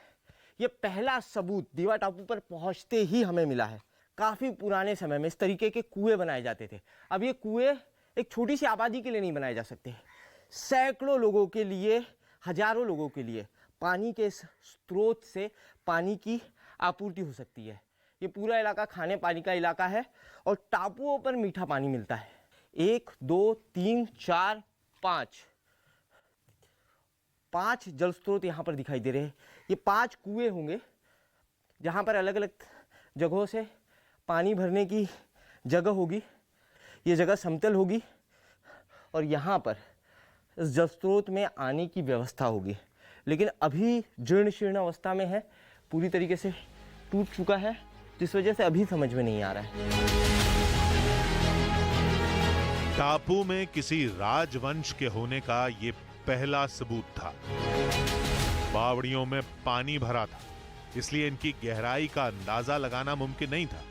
ये पहला सबूत दीवा टापू पर पहुंचते ही हमें मिला है। काफ़ी पुराने समय में इस तरीके के कुएं बनाए जाते थे। अब ये कुएं एक छोटी सी आबादी के लिए नहीं बनाए जा सकते, सैकड़ों लोगों के लिए, हजारों लोगों के लिए पानी के स्रोत से पानी की आपूर्ति हो सकती है। ये पूरा इलाका खाने पानी का इलाका है और टापुओं पर मीठा पानी मिलता है। 1 2 3 4 5 जल स्रोत यहाँ पर दिखाई दे रहे हैं। ये 5 कुएं होंगे जहाँ पर अलग अलग जगहों से पानी भरने की जगह होगी। ये जगह समतल होगी और यहाँ पर इस जल स्रोत में आने की व्यवस्था होगी, लेकिन अभी जीर्ण शीर्ण अवस्था में है, पूरी तरीके से टूट चुका है, जिस वजह से अभी समझ में नहीं आ रहा है। टापू में किसी राजवंश के होने का ये पहला सबूत था। बावड़ियों में पानी भरा था, इसलिए इनकी गहराई का अंदाजा लगाना मुमकिन नहीं था।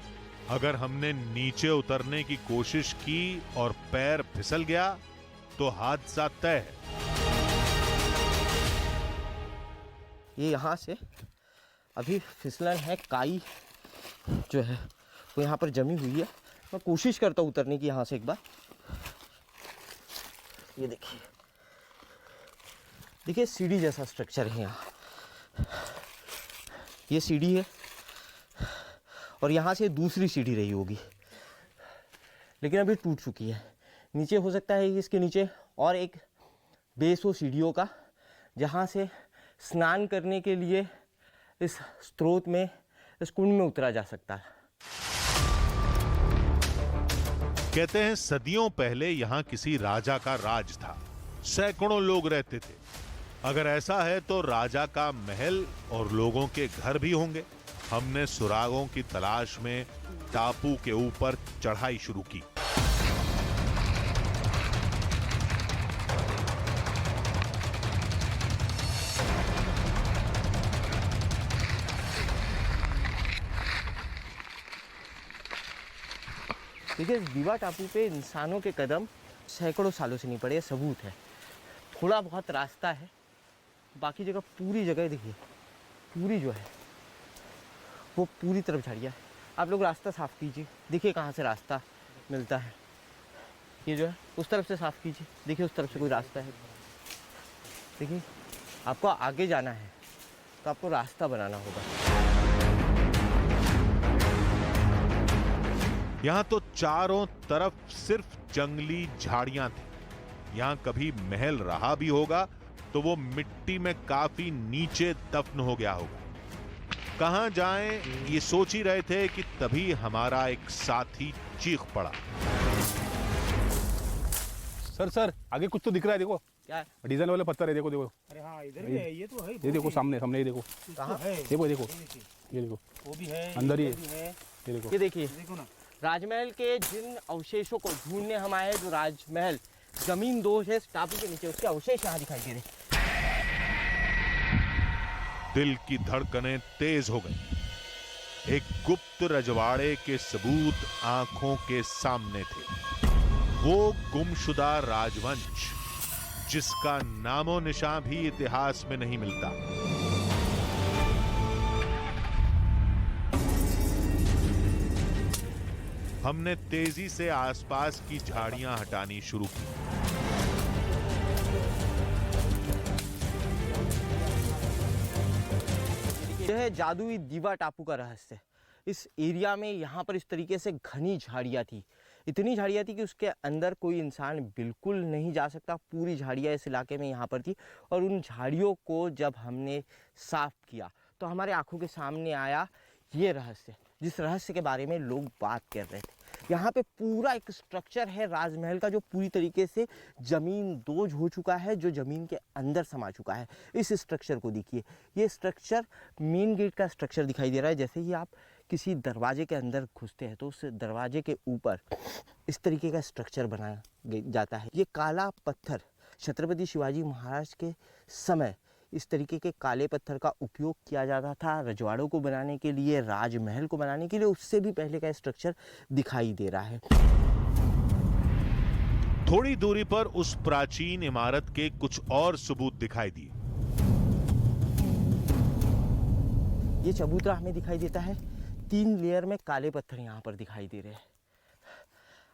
अगर हमने नीचे उतरने की कोशिश की और पैर फिसल गया तो हादसा तय है। ये यहाँ से अभी फिसलन है, काई जो है वो यहाँ पर जमी हुई है। मैं कोशिश करता हूँ उतरने की यहाँ से एक बार। ये देखिए, देखिए सीढ़ी जैसा स्ट्रक्चर है यहाँ। ये सीढ़ी है और यहाँ से दूसरी सीढ़ी रही होगी, लेकिन अभी टूट चुकी है। नीचे हो सकता है कि इसके नीचे और एक बेस हो सीढ़ियों का, जहाँ से स्नान करने के लिए इस स्रोत में, इस कुंड में उतरा जा सकता है। कहते हैं सदियों पहले यहां किसी राजा का राज था, सैकड़ों लोग रहते थे। अगर ऐसा है तो राजा का महल और लोगों के घर भी होंगे। हमने सुरागों की तलाश में टापू के ऊपर चढ़ाई शुरू की। देखिए, दीवा टापू पे इंसानों के कदम सैकड़ों सालों से नहीं पड़े, सबूत है। थोड़ा बहुत रास्ता है, बाकी जगह पूरी जगह देखिए, पूरी जो है वो पूरी तरफ झाड़ियाँ है। आप लोग रास्ता साफ़ कीजिए, देखिए कहाँ से रास्ता मिलता है। ये जो है उस तरफ से साफ़ कीजिए, देखिए उस तरफ से कोई रास्ता है। देखिए, आपको आगे जाना है तो आपको रास्ता बनाना होगा। यहां तो चारों तरफ सिर्फ जंगली झाड़ियां थी। यहां कभी महल रहा भी होगा तो वो मिट्टी में काफी नीचे दफन हो गया होगा। कहां जाएं ये सोच ही रहे थे कि तभी हमारा एक साथी चीख पड़ा। सर आगे कुछ तो दिख रहा है, देखो क्या है? डिजाइन वाले पत्थर है, देखो देखो। अरे हाँ, इधर भी है, ये तो है। ये देखो सामने सामने, ये देखो, कहाँ है? देखो देखो, ये देखो, वो भी है, अंदर ही है, ये ये देखो। ये देखिए, देखो ना। राजमहल के जिन अवशेषों को ढूंढने हम आए, जो राजमहल जमीन दोष है इस टापू के नीचे, उसके अवशेष यहाँ दिखाई दे रहे। दिल की धड़कनें तेज हो गई। एक गुप्त रजवाड़े के सबूत आंखों के सामने थे। वो गुमशुदा राजवंश जिसका नामो निशान भी इतिहास में नहीं मिलता। हमने तेजी से आसपास की झाड़ियां हटानी शुरू की। यह है जादुई दीवा टापू का रहस्य। इस एरिया में यहाँ पर इस तरीके से घनी झाड़ियाँ थी, इतनी झाड़ियाँ थी कि उसके अंदर कोई इंसान बिल्कुल नहीं जा सकता। पूरी झाड़ियाँ इस इलाके में यहाँ पर थी और उन झाड़ियों को जब हमने साफ किया तो हमारे आंखों के सामने आया ये रहस्य, जिस रहस्य के बारे में लोग बात कर रहे थे। यहाँ पे पूरा एक स्ट्रक्चर है राजमहल का, जो पूरी तरीके से ज़मीन दोज हो चुका है, जो ज़मीन के अंदर समा चुका है। इस स्ट्रक्चर को देखिए, ये स्ट्रक्चर मेन गेट का स्ट्रक्चर दिखाई दे रहा है। जैसे ही आप किसी दरवाजे के अंदर घुसते हैं तो उस दरवाजे के ऊपर इस तरीके का स्ट्रक्चर बनाया जाता है। ये काला पत्थर छत्रपति शिवाजी महाराज के समय इस तरीके के काले पत्थर का उपयोग किया जाता था रजवाड़ों को बनाने के लिए, राजमहल को बनाने के लिए। उससे भी पहले का स्ट्रक्चर दिखाई दे रहा है। थोड़ी दूरी पर उस प्राचीन इमारत के कुछ और सबूत दिखाई दिए। ये चबूतरा हमें दिखाई देता है, 3 लेयर में काले पत्थर यहाँ पर दिखाई दे रहे हैं।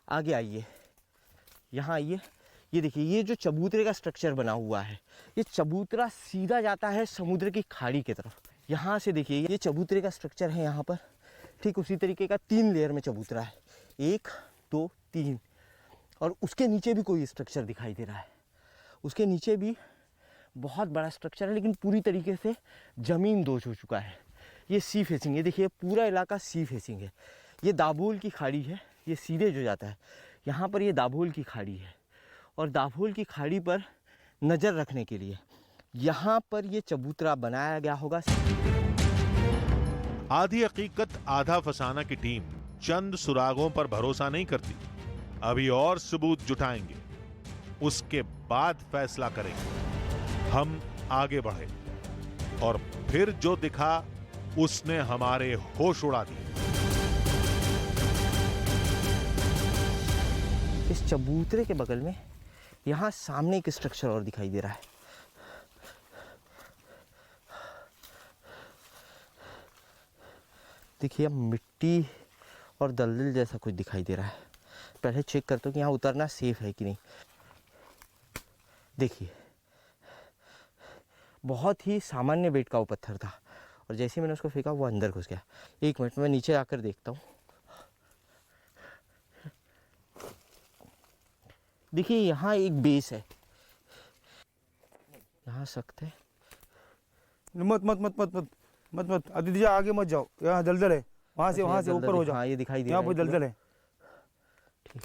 आगे आइए, यहाँ आइए, ये देखिए ये जो चबूतरे का स्ट्रक्चर बना हुआ है, ये चबूतरा सीधा जाता है समुद्र की खाड़ी की तरफ। यहाँ से देखिए ये चबूतरे का स्ट्रक्चर है यहाँ पर, ठीक उसी तरीके का 3 लेयर में चबूतरा है, 1 2 3, और उसके नीचे भी कोई स्ट्रक्चर दिखाई दे रहा है, उसके नीचे भी बहुत बड़ा स्ट्रक्चर है, लेकिन पूरी तरीके से ज़मीन दोष हो चुका है। ये सी फेसिंग, ये देखिए पूरा इलाका सी फेसिंग है। ये दाभोल की खाड़ी है, ये सीधे जो जाता है यहाँ पर, ये दाभोल की खाड़ी है, और दाभोल की खाड़ी पर नज़र रखने के लिए यहाँ पर ये चबूतरा बनाया गया होगा। आधी हकीकत आधा फसाना की टीम चंद सुरागों पर भरोसा नहीं करती। अभी और सबूत जुटाएंगे, उसके बाद फैसला करेंगे। हम आगे बढ़े और फिर जो दिखा उसने हमारे होश उड़ा दिए। इस चबूतरे के बगल में यहाँ सामने एक स्ट्रक्चर और दिखाई दे रहा है। देखिए मिट्टी और दलदल जैसा कुछ दिखाई दे रहा है। पहले चेक करता हूँ कि यहाँ उतरना सेफ है कि नहीं। देखिए बहुत ही सामान्य वेट का वो पत्थर था, और जैसे ही मैंने उसको फेंका वो अंदर घुस गया। 1 मिनट में नीचे आकर देखता हूँ। देखिए यहाँ एक बेस है, यहाँ सख्त है। मत मत मत मत मत मत मत आदित्य जी आगे मत जाओ, यहाँ दलदल है, वहाँ से ऊपर हो जाओ। हाँ ये दिखाई दे यहाँ रहा है, पर दलदल है, ठीक,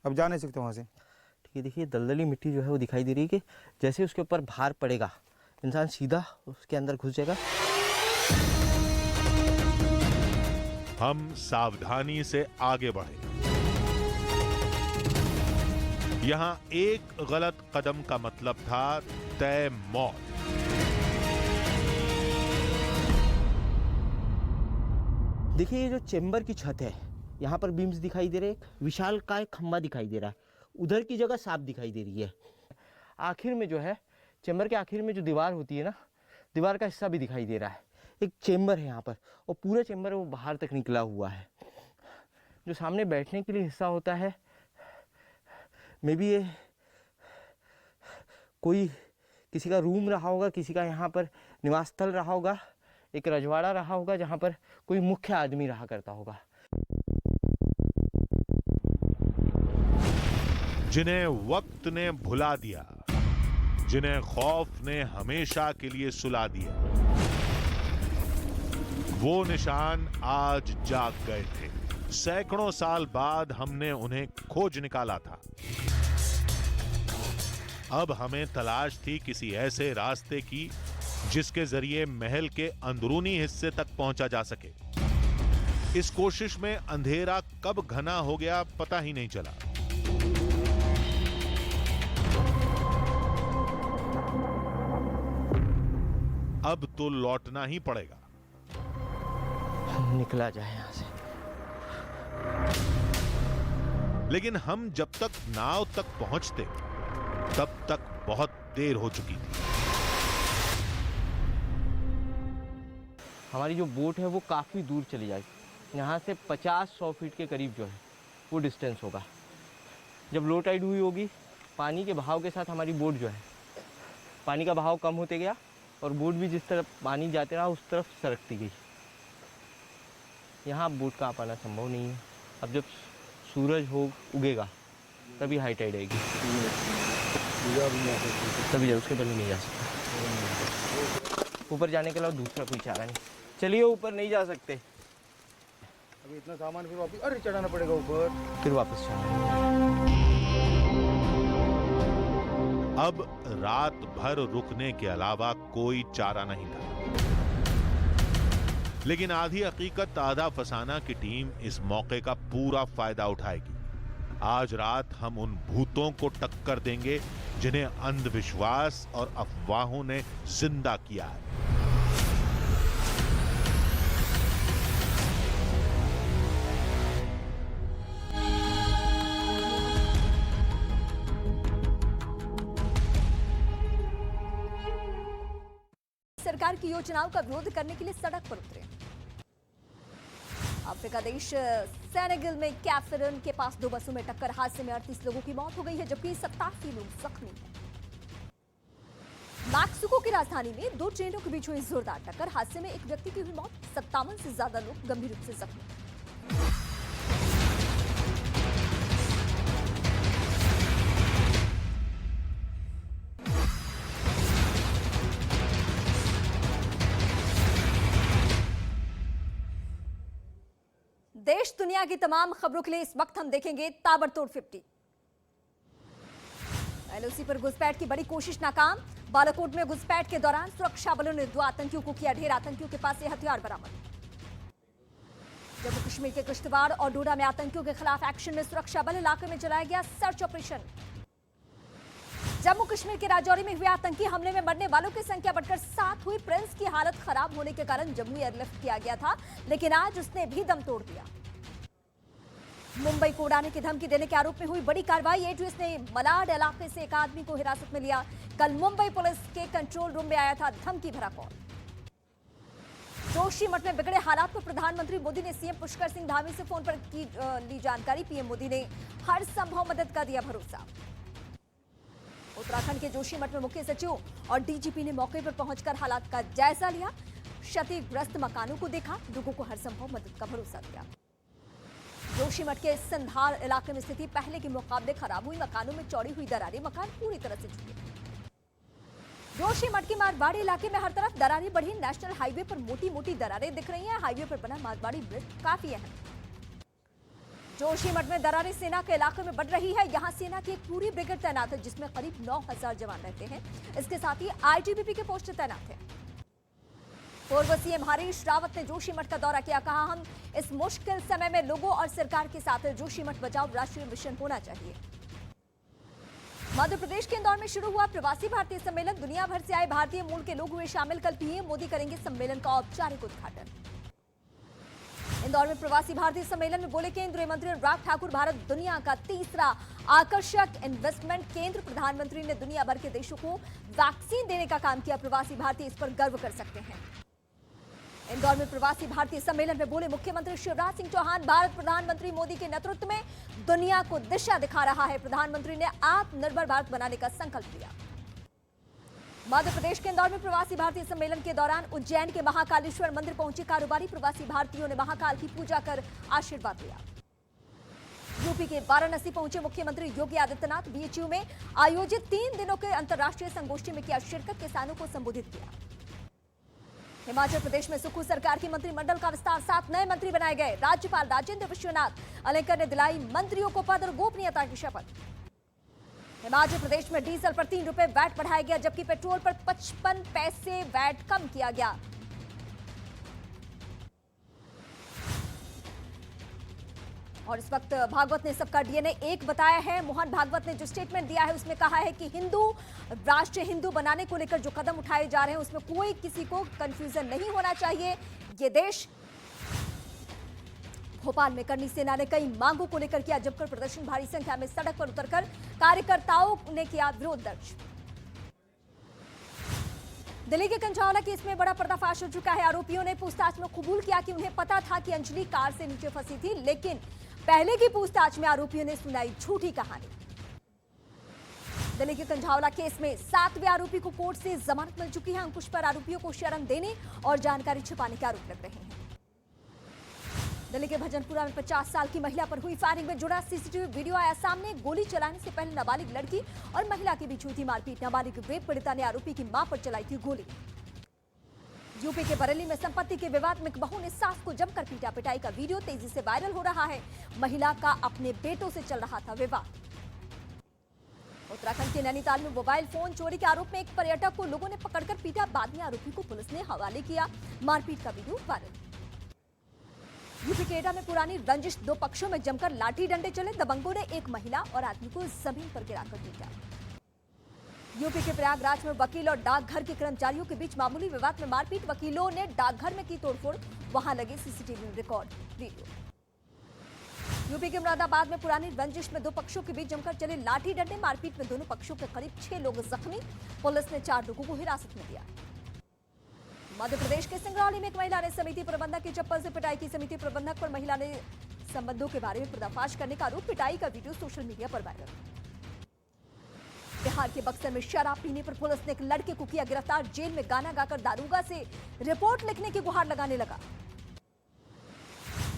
अब जा नहीं सकते वहाँ से। ठीक है। देखिए दलदली मिट्टी जो है वो दिखाई दे रही है कि जैसे उसके ऊपर भार पड़ेगा इंसान सीधा उसके अंदर घुस जाएगा। हम सावधानी से आगे बढ़े। यहां एक गलत कदम का मतलब था तय मौत। देखिए ये जो चेंबर की छत है, यहाँ पर बीम्स दिखाई दे रहे हैं, विशाल का एक खंबा दिखाई दे रहा है, उधर की जगह साफ दिखाई दे रही है। आखिर में जो है चेंबर के आखिर में जो दीवार होती है ना, दीवार का हिस्सा भी दिखाई दे रहा है। एक चेंबर है यहाँ पर, और पूरा चेंबर वो बाहर तक निकला हुआ है। जो सामने बैठने के लिए हिस्सा होता है, मे बी ये कोई किसी का रूम रहा होगा, किसी का यहाँ पर निवास स्थल रहा होगा, एक रजवाड़ा रहा होगा जहाँ पर कोई मुख्य आदमी रहा करता होगा। जिन्हें वक्त ने भुला दिया, जिन्हें खौफ ने हमेशा के लिए सुला दिया, वो निशान आज जाग गए थे। सैकड़ों साल बाद हमने उन्हें खोज निकाला था। अब हमें तलाश थी किसी ऐसे रास्ते की जिसके जरिए महल के अंदरूनी हिस्से तक पहुंचा जा सके। इस कोशिश में अंधेरा कब घना हो गया पता ही नहीं चला। अब तो लौटना ही पड़ेगा। निकला जाए यहाँ से। लेकिन हम जब तक नाव तक पहुंचते तब तक बहुत देर हो चुकी थी। हमारी जो बोट है वो काफ़ी दूर चली जाएगी। यहाँ से 50-100 फीट के करीब जो है वो डिस्टेंस होगा। जब लो टाइड हुई होगी, पानी के बहाव के साथ हमारी बोट जो है, पानी का बहाव कम होते गया और बोट भी जिस तरफ पानी जाते रहा उस तरफ सरकती गई। यहाँ बोट का आ पाना संभव नहीं है। अब जब सूरज उगेगा तभी हाई टाइड आएगी, तभी उसके पहले नहीं जा सकता। ऊपर जाने के अलावा दूसरा कोई चारा नहीं। चलिए ऊपर नहीं जा सकते। अभी इतना सामान फिर वापस अरे चढ़ाना पड़ेगा ऊपर, फिर वापस चलना। अब रात भर रुकने के अलावा कोई चारा नहीं था। लेकिन आधी हकीकत आधा फसाना की टीम इस मौके का पूरा फायदा उठाएगी। आज रात हम उन भूतों को टक्कर देंगे जिन्हें अंधविश्वास और अफवाहों ने जिंदा किया है। सरकार की योजनाओं का विरोध करने के लिए सड़क पर उतरे। अफ्रीका देश सेनेगल में कैफरन के पास 2 बसों में टक्कर हादसे में 38 लोगों की मौत हो गई है, जबकि 87 लोग जख्मी हैं। मैक्सिको की राजधानी में 2 ट्रेनों के बीच हुई जोरदार टक्कर, हादसे में एक व्यक्ति की हुई मौत, 57 से ज्यादा लोग गंभीर रूप से जख्मी। देश दुनिया की तमाम खबरों के लिए इस वक्त हम देखेंगे ताबड़तोड़ 50। एलओसी पर घुसपैठ की बड़ी कोशिश नाकाम, बालाकोट में घुसपैठ के दौरान सुरक्षा बलों ने 2 आतंकियों को किया ढेर, आतंकियों के पास से हथियार बरामद। जम्मू कश्मीर के किश्तवाड़ और डोडा में आतंकियों के खिलाफ एक्शन में सुरक्षा बल, इलाके में चलाया गया सर्च ऑपरेशन। जम्मू कश्मीर के राजौरी में हुए आतंकी हमले में मरने वालों की संख्या बढ़कर 7 हुई। प्रिंस की हालत खराब होने के कारण जम्मू एयरलिफ्ट किया गया था, लेकिन आज उसने भी दम तोड़ दिया। मुंबई को उड़ाने की धमकी देने के आरोप में हुई बड़ी कार्रवाई, एटीएस ने मलाड इलाके से एक आदमी को हिरासत में लिया। कल मुंबई पुलिस के कंट्रोल रूम में आया था धमकी भरा कॉल। जोशीमठ में बिगड़े हालात पर प्रधानमंत्री मोदी ने सीएम पुष्कर सिंह धामी से फोन पर ली जानकारी। पीएम मोदी ने हर संभव मदद का दिया भरोसा। उत्तराखंड के जोशीमठ में मुख्य सचिव और डीजीपी ने मौके पर पहुंचकर हालात का जायजा लिया, क्षतिग्रस्त मकानों को देखा, लोगों को हर संभव मदद का भरोसा दिया। जोशीमठ के संधार इलाके में स्थिति पहले के मुकाबले खराब हुई, मकानों में चौड़ी हुई दरारें, मकान पूरी तरह से झुके। जोशीमठ के मारवाड़ी इलाके में हर तरफ दरारें बढ़ी, नेशनल हाईवे पर मोटी मोटी दरारें दिख रही हैं। हाईवे पर बना मारवाड़ी ब्रिज काफी अहम। जोशीमठ में दरारें सेना के इलाके में बढ़ रही है। यहां सेना की एक पूरी ब्रिगेड तैनात है, जिसमें करीब 9000 जवान रहते हैं। इसके साथ ही आईटीबीपी के पोस्ट तैनात हैं। पूर्व सीएम हरीश रावत ने जोशीमठ का दौरा किया, कहा हम इस मुश्किल समय में लोगों और सरकार के साथ जोशीमठ बचाओ राष्ट्रीय मिशन होना चाहिए। मध्य प्रदेश के इंदौर में शुरू हुआ प्रवासी भारतीय सम्मेलन, दुनिया भर से आए भारतीय मूल के लोग हुए शामिल। कल पीएम मोदी करेंगे सम्मेलन का औपचारिक उद्घाटन। इंदौर में प्रवासी भारतीय सम्मेलन में बोले केंद्रीय मंत्री अनुराग ठाकुर, भारत दुनिया का तीसरा आकर्षक इन्वेस्टमेंट केंद्र। प्रधानमंत्री ने दुनिया भर के देशों को वैक्सीन देने का काम किया, प्रवासी भारतीय इस पर गर्व कर सकते हैं। इंदौर में प्रवासी भारतीय सम्मेलन में बोले मुख्यमंत्री शिवराज सिंह चौहान, भारत प्रधानमंत्री मोदी के नेतृत्व में दुनिया को दिशा दिखा रहा है। प्रधानमंत्री ने आत्मनिर्भर भारत बनाने का संकल्प लिया। मध्य प्रदेश के इंदौर में प्रवासी भारतीय सम्मेलन के दौरान उज्जैन के महाकालेश्वर मंदिर पहुंचे कारोबारी, प्रवासी भारतीयों ने महाकाल की पूजा कर आशीर्वाद लिया। यूपी के वाराणसी पहुंचे मुख्यमंत्री योगी आदित्यनाथ, बीएचयू में आयोजित 3 दिनों के अंतर्राष्ट्रीय संगोष्ठी में किया शिरकत, किसानों को संबोधित किया। हिमाचल प्रदेश में सुक्खू सरकार की मंत्रिमंडल का विस्तार, 7 नए मंत्री बनाए गए। राज्यपाल राजेंद्र विश्वनाथ अलेकर ने दिलाई मंत्रियों को पद और गोपनीयता की शपथ। हिमाचल प्रदेश में डीजल पर 3 रुपए वैट बढ़ाया गया, जबकि पेट्रोल पर 55 पैसे वैट कम किया गया। और इस वक्त भागवत ने सबका डीएनए एक बताया है। मोहन भागवत ने जो स्टेटमेंट दिया है उसमें कहा है कि हिंदू राष्ट्र हिंदू बनाने को लेकर जो कदम उठाए जा रहे हैं उसमें कोई किसी को कंफ्यूजन नहीं होना चाहिए। ये देश भोपाल में करनी सेना ने कई मांगों को लेकर किया जमकर प्रदर्शन, भारी संख्या में सड़क पर उतरकर कार्यकर्ताओं ने किया विरोध दर्ज। दिल्ली के कंझावला केस में बड़ा पर्दाफाश हो चुका है। आरोपियों ने पूछताछ में कबूल किया कि उन्हें पता था कि अंजलि कार से नीचे फंसी थी, लेकिन पहले की पूछताछ में आरोपियों ने सुनाई झूठी कहानी। दिल्ली के कंझावला केस में 7वें आरोपी को कोर्ट से जमानत मिल चुकी है। अंकुश पर आरोपियों को शरण देने और जानकारी छिपाने के आरोप लग रहे हैं। दिल्ली के भजनपुरा में 50 साल की महिला पर हुई फायरिंग में जुड़ा सीसीटीवी वीडियो आया सामने। गोली चलाने से पहले नाबालिग लड़की और महिला के बीच हुई थी मारपीट। नाबालिग रेप पीड़िता ने आरोपी की मां पर चलाई थी गोली। यूपी के बरेली में संपत्ति के विवाद में एक बहू ने सास को जमकर पीटा, पिटाई का वीडियो तेजी से वायरल हो रहा है। महिला का अपने बेटों से चल रहा था विवाद। उत्तराखंड के नैनीताल में मोबाइल फोन चोरी के आरोप में एक पर्यटक को लोगों ने पकड़कर पीटा, बाद में आरोपी को पुलिस ने हवाले किया। मारपीट का वीडियो वायरल। यूपी के एटा में पुरानी रंजिश, 2 पक्षों में जमकर लाठी डंडे चले। दबंगों ने एक महिला और आदमी को जमीन पर गिराकर पीटा। यूपी के प्रयागराज में वकील और डाकघर के कर्मचारियों के बीच मामूली विवाद में मारपीट। वकीलों ने डाकघर में की तोड़फोड़, वहां लगे सीसीटीवी रिकॉर्ड वीडियो। यूपी के मुरादाबाद में पुरानी रंजिश में 2 पक्षों के बीच जमकर चले लाठी डंडे। मारपीट में दोनों पक्षों के करीब 6 लोग जख्मी। पुलिस ने 4 लोगों को हिरासत में लिया। मध्य प्रदेश के सिंगरौली में एक महिला ने समिति प्रबंधक की चप्पल से पिटाई की। समिति प्रबंधक पर महिला ने संबंधों के बारे में पर्दाफाश करने का आरोप। पिटाई का वीडियो सोशल मीडिया पर वायरल। बिहार के बक्सर में शराब पीने पर पुलिस ने एक लड़के को किया गिरफ्तार। जेल में गाना गाकर दारोगा से रिपोर्ट लिखने की गुहार लगाने लगा।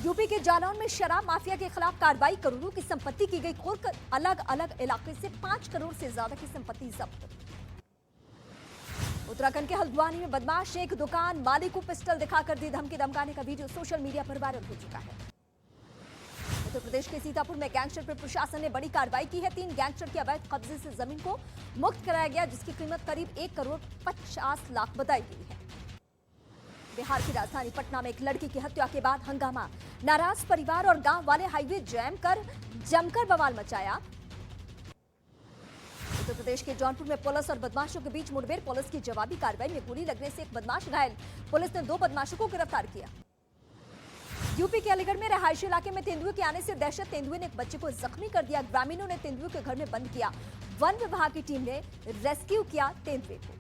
यूपी के जालौन में शराब माफिया के खिलाफ कार्रवाई। करोड़ों की संपत्ति की गई खोल। अलग अलग इलाके से 5 करोड़ से ज्यादा की संपत्ति जब्त। उत्तराखंड के हल्द्वानी में बदमाश एक दुकान मालिक को पिस्टल दिखाकर दी धमकी। धमकाने का वीडियो सोशल मीडिया पर वायरल हो चुका है। उत्तर प्रदेश के सीतापुर में गैंगस्टर पर प्रशासन ने बड़ी कार्रवाई की है। 3 गैंगस्टर के अवैध कब्जे से जमीन को मुक्त कराया गया, जिसकी कीमत करीब 1 करोड़ 50 लाख बताई गई है। बिहार की राजधानी पटना में एक लड़की की हत्या के बाद हंगामा। नाराज परिवार और गांव वाले हाईवे जैम कर जमकर बवाल मचाया। उत्तर प्रदेश के जौनपुर में पुलिस और बदमाशों के बीच मुठभेड़। पुलिस की जवाबी कार्रवाई में गोली लगने से एक बदमाश घायल। पुलिस ने 2 बदमाशों को गिरफ्तार किया। यूपी के अलीगढ़ में रहायशी इलाके में तेंदुए के आने से दहशत। तेंदुए ने एक बच्चे को जख्मी कर दिया। ग्रामीणों ने तेंदुए के घर में बंद किया। वन विभाग की टीम ने रेस्क्यू किया तेंदुए को।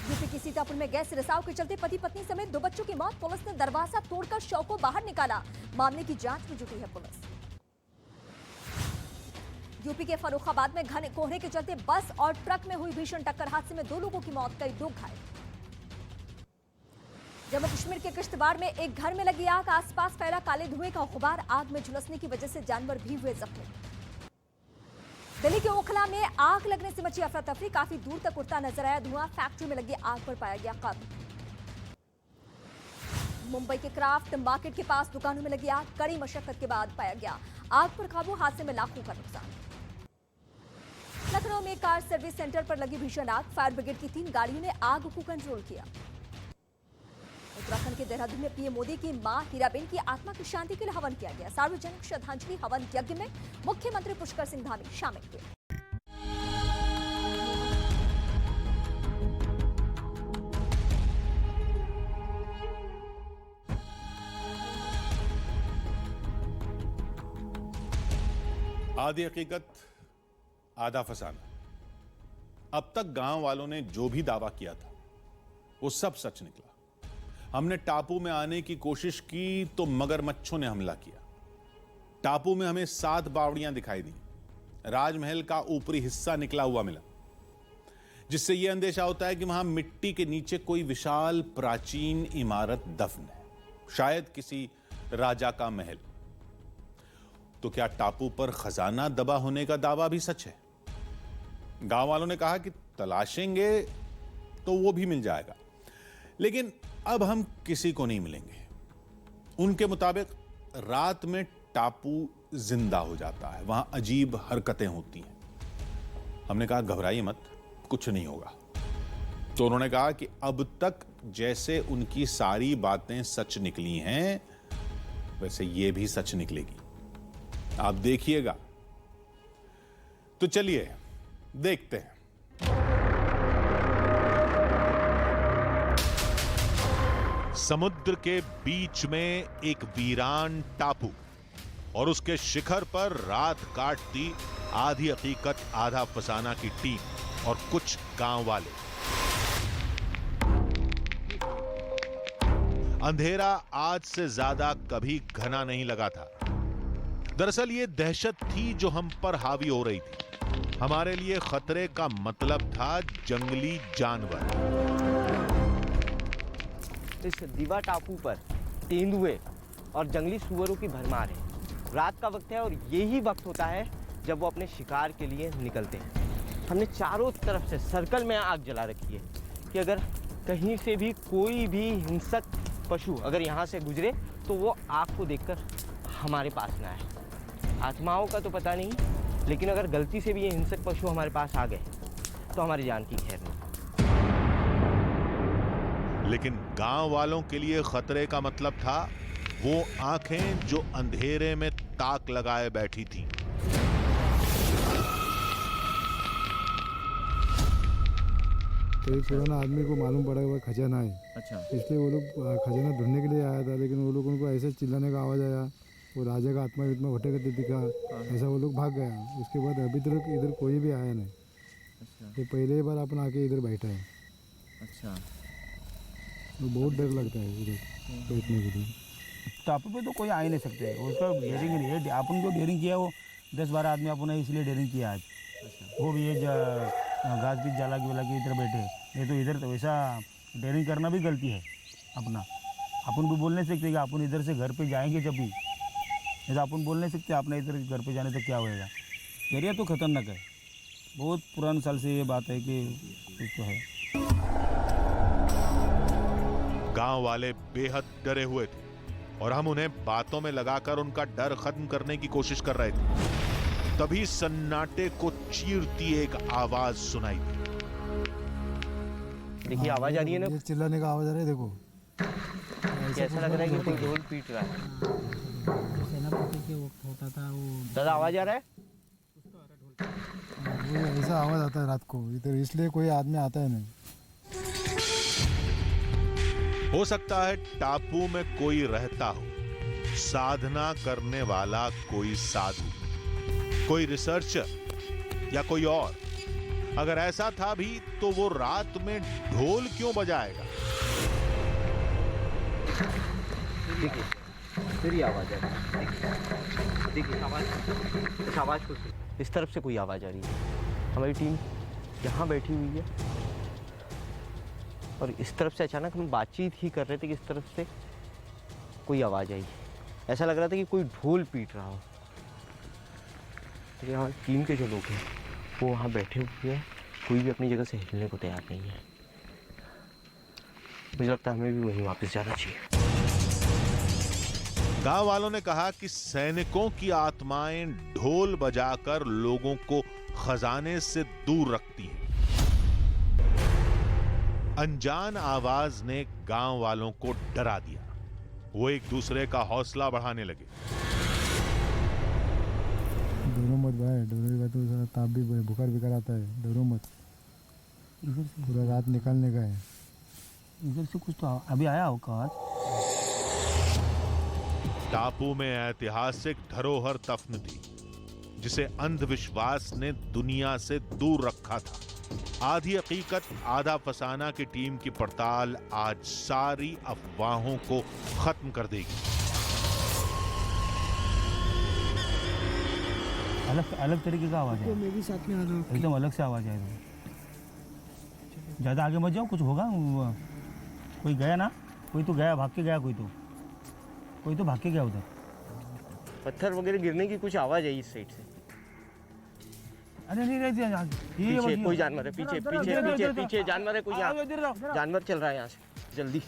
यूपी की सीतापुर में गैस रिसाव के चलते पति पत्नी समेत 2 बच्चों की मौत। पुलिस ने दरवाजा तोड़कर शव को बाहर निकाला। मामले की जांच में जुटी है पुलिस। यूपी के फर्रुखाबाद में घने कोहरे के चलते बस और ट्रक में हुई भीषण टक्कर। हादसे में 2 लोगों की मौत, कई 2 घायल। जम्मू कश्मीर के किश्तवाड़ में एक घर में लगी आग। आसपास फैला काले धुएं का गुबार। आग में झुलसने की वजह से जानवर भी हुए जख्मी। दिल्ली के ओखला में आग लगने से मची अफरा तफरी। काफी दूर तक उड़ता नजर आया धुआं। फैक्ट्री में लगी आग पर पाया गया काबू। मुंबई के क्राफ्ट मार्केट के पास दुकानों में लगी आग। कड़ी मशक्कत के बाद पाया गया आग पर काबू। हादसे में लाखों का नुकसान। लखनऊ में कार सर्विस सेंटर पर लगी भीषण आग। फायर ब्रिगेड की 3 गाड़ियों ने आग को कंट्रोल किया। उत्तराखंड के देहरादून में पीएम मोदी की मां हीराबेन की आत्मा की शांति के लिए हवन किया गया। सार्वजनिक श्रद्धांजलि हवन यज्ञ में मुख्यमंत्री पुष्कर सिंह धामी शामिल हुए। आधी हकीकत आधा फसाना। अब तक गांव वालों ने जो भी दावा किया था वो सब सच निकला। हमने टापू में आने की कोशिश की तो मगरमच्छों ने हमला किया। टापू में हमें 7 बावड़ियां दिखाई दी। राजमहल का ऊपरी हिस्सा निकला हुआ मिला, जिससे यह अंदेशा होता है कि वहां मिट्टी के नीचे कोई विशाल प्राचीन इमारत दफन है, शायद किसी राजा का महल। तो क्या टापू पर खजाना दबा होने का दावा भी सच है? गांव वालों ने कहा कि तलाशेंगे तो वो भी मिल जाएगा, लेकिन अब हम किसी को नहीं मिलेंगे। उनके मुताबिक रात में टापू जिंदा हो जाता है, वहां अजीब हरकतें होती हैं। हमने कहा घबराइए मत, कुछ नहीं होगा। तो उन्होंने कहा कि अब तक जैसे उनकी सारी बातें सच निकली हैं, वैसे ये भी सच निकलेगी। आप देखिएगा। तो चलिए देखते हैं। समुद्र के बीच में एक वीरान टापू और उसके शिखर पर रात काटती आधी हकीकत आधा फसाना की टीम और कुछ गांव वाले। अंधेरा आज से ज्यादा कभी घना नहीं लगा था। दरअसल ये दहशत थी जो हम पर हावी हो रही थी। हमारे लिए खतरे का मतलब था जंगली जानवर। इस दीवा टापू पर तेंदुए और जंगली सुअरों की भरमार है। रात का वक्त है और यही वक्त होता है जब वो अपने शिकार के लिए निकलते हैं। हमने चारों तरफ से सर्कल में आग जला रखी है कि अगर कहीं से भी कोई भी हिंसक पशु अगर यहाँ से गुजरे तो वो आग को देखकर हमारे पास ना आए। आत्माओं का तो पता नहीं, लेकिन अगर गलती से भी ये हिंसक पशु हमारे पास आ गए तो हमारी जान की खैर नहीं। लेकिन गांव वालों के लिए खतरे का मतलब था वो आंखें जो अंधेरे में ताक लगाए बैठी थीं। तो एक पुराना आदमी को मालूम पड़ा हुआ खजाना है। अच्छा। इसलिए वो लोग खजाना ढूंढने के लिए आया था, लेकिन वो लोग उनको ऐसे चिल्लाने का आवाज़ आया, वो राजा का आत्मा इतना भटकते दिखा, ऐसा वो लोग भाग गया। उसके बाद अभी तक इधर कोई भी आया नहीं। अच्छा। ये पहले बार अपन आके इधर बैठा है। अच्छा। बहुत डर लगता है उधर बैठने के लिए। टापू पे तो कोई आ ही नहीं सकते, उसका डेयरिंग नहीं है। अपन जो डेयरिंग किया वो 10-12 आदमी अपन ने इसलिए डेयरिंग किया आज। वो भी ये घास बीज जाला की इधर बैठे, ये तो इधर तो वैसा डेयरिंग करना भी गलती है अपना। अपन को बोल नहीं सकते कि अपन इधर से घर पे जाएंगे जब भी, ऐसा अपन बोल नहीं सकते अपने इधर घर पे जाने तक क्या होएगा। एरिया तो खतरनाक है, बहुत पुराने साल से ये बात है कि कुछ तो है। गांव वाले बेहद डरे हुए थे और हम उन्हें बातों में लगाकर उनका डर खत्म करने की कोशिश कर रहे थे। तभी सन्नाटे को चीरती एक आवाज सुनाई दी। देखिए आवाज आ रही है ना, चिल्लाने का आवाज आ रहा है। देखो ऐसा लग रहा है कि कोई ढोल पीट रहा है। सेनापति के वक्त होता था वो, दादा आवाज आ रहा है? वो ऐसा आवाज आता है रात को इधर, इसलिए कोई आदमी आता है नहीं। हो सकता है टापू में कोई रहता हो, साधना करने वाला कोई साधु, कोई रिसर्चर या कोई और। अगर ऐसा था भी तो वो रात में ढोल क्यों बजाएगा? देखिए फिर ही आवाज आ रही है। देखिए आवाज को इस तरफ से कोई आवाज आ रही है। हमारी टीम यहाँ बैठी हुई है और इस तरफ से अचानक हम बातचीत ही कर रहे थे कि इस तरफ से कोई आवाज़ आई। ऐसा लग रहा था कि कोई ढोल पीट रहा हो। यहाँ टीम के जो लोग हैं वो वहाँ बैठे हुए हैं, कोई भी अपनी जगह से हिलने को तैयार नहीं है। मुझे लगता है हमें भी वहीं वापस जाना चाहिए। गांव वालों ने कहा कि सैनिकों की आत्माएं ढोल बजाकर लोगों को खजाने से दूर रखती हैं। अनजान आवाज ने गांव वालों को डरा दिया। वो एक दूसरे का हौसला बढ़ाने लगे। डरो मत भाई, डरोगे तो ताप भी बुखार भी कराता है। डरो मत, पूरा रात निकालने का है। इधर से कुछ तो अभी आया होगा आज। टापू में ऐतिहासिक धरोहर दफन थी जिसे अंधविश्वास ने दुनिया से दूर रखा था। आधी हकीकत आधा फसाना की टीम की पड़ताल आज सारी अफवाहों को खत्म कर देगी। अलग तरीके का आवाज है, मेरे साथ में आ रहा एकदम अलग से आवाज है। ज्यादा आगे मत जाओ, कुछ होगा। कोई गया ना, कोई तो गया, भाग के गया, कोई तो भाग के गया उधर। पत्थर वगैरह गिरने की कुछ आवाज आई इस साइड से। अरे नहीं रहती है पीछे कोई जानवर है, पीछे पीछे पीछे पीछे जानवर है कोई। यहाँ जानवर चल रहा है यहाँ से। जल्दी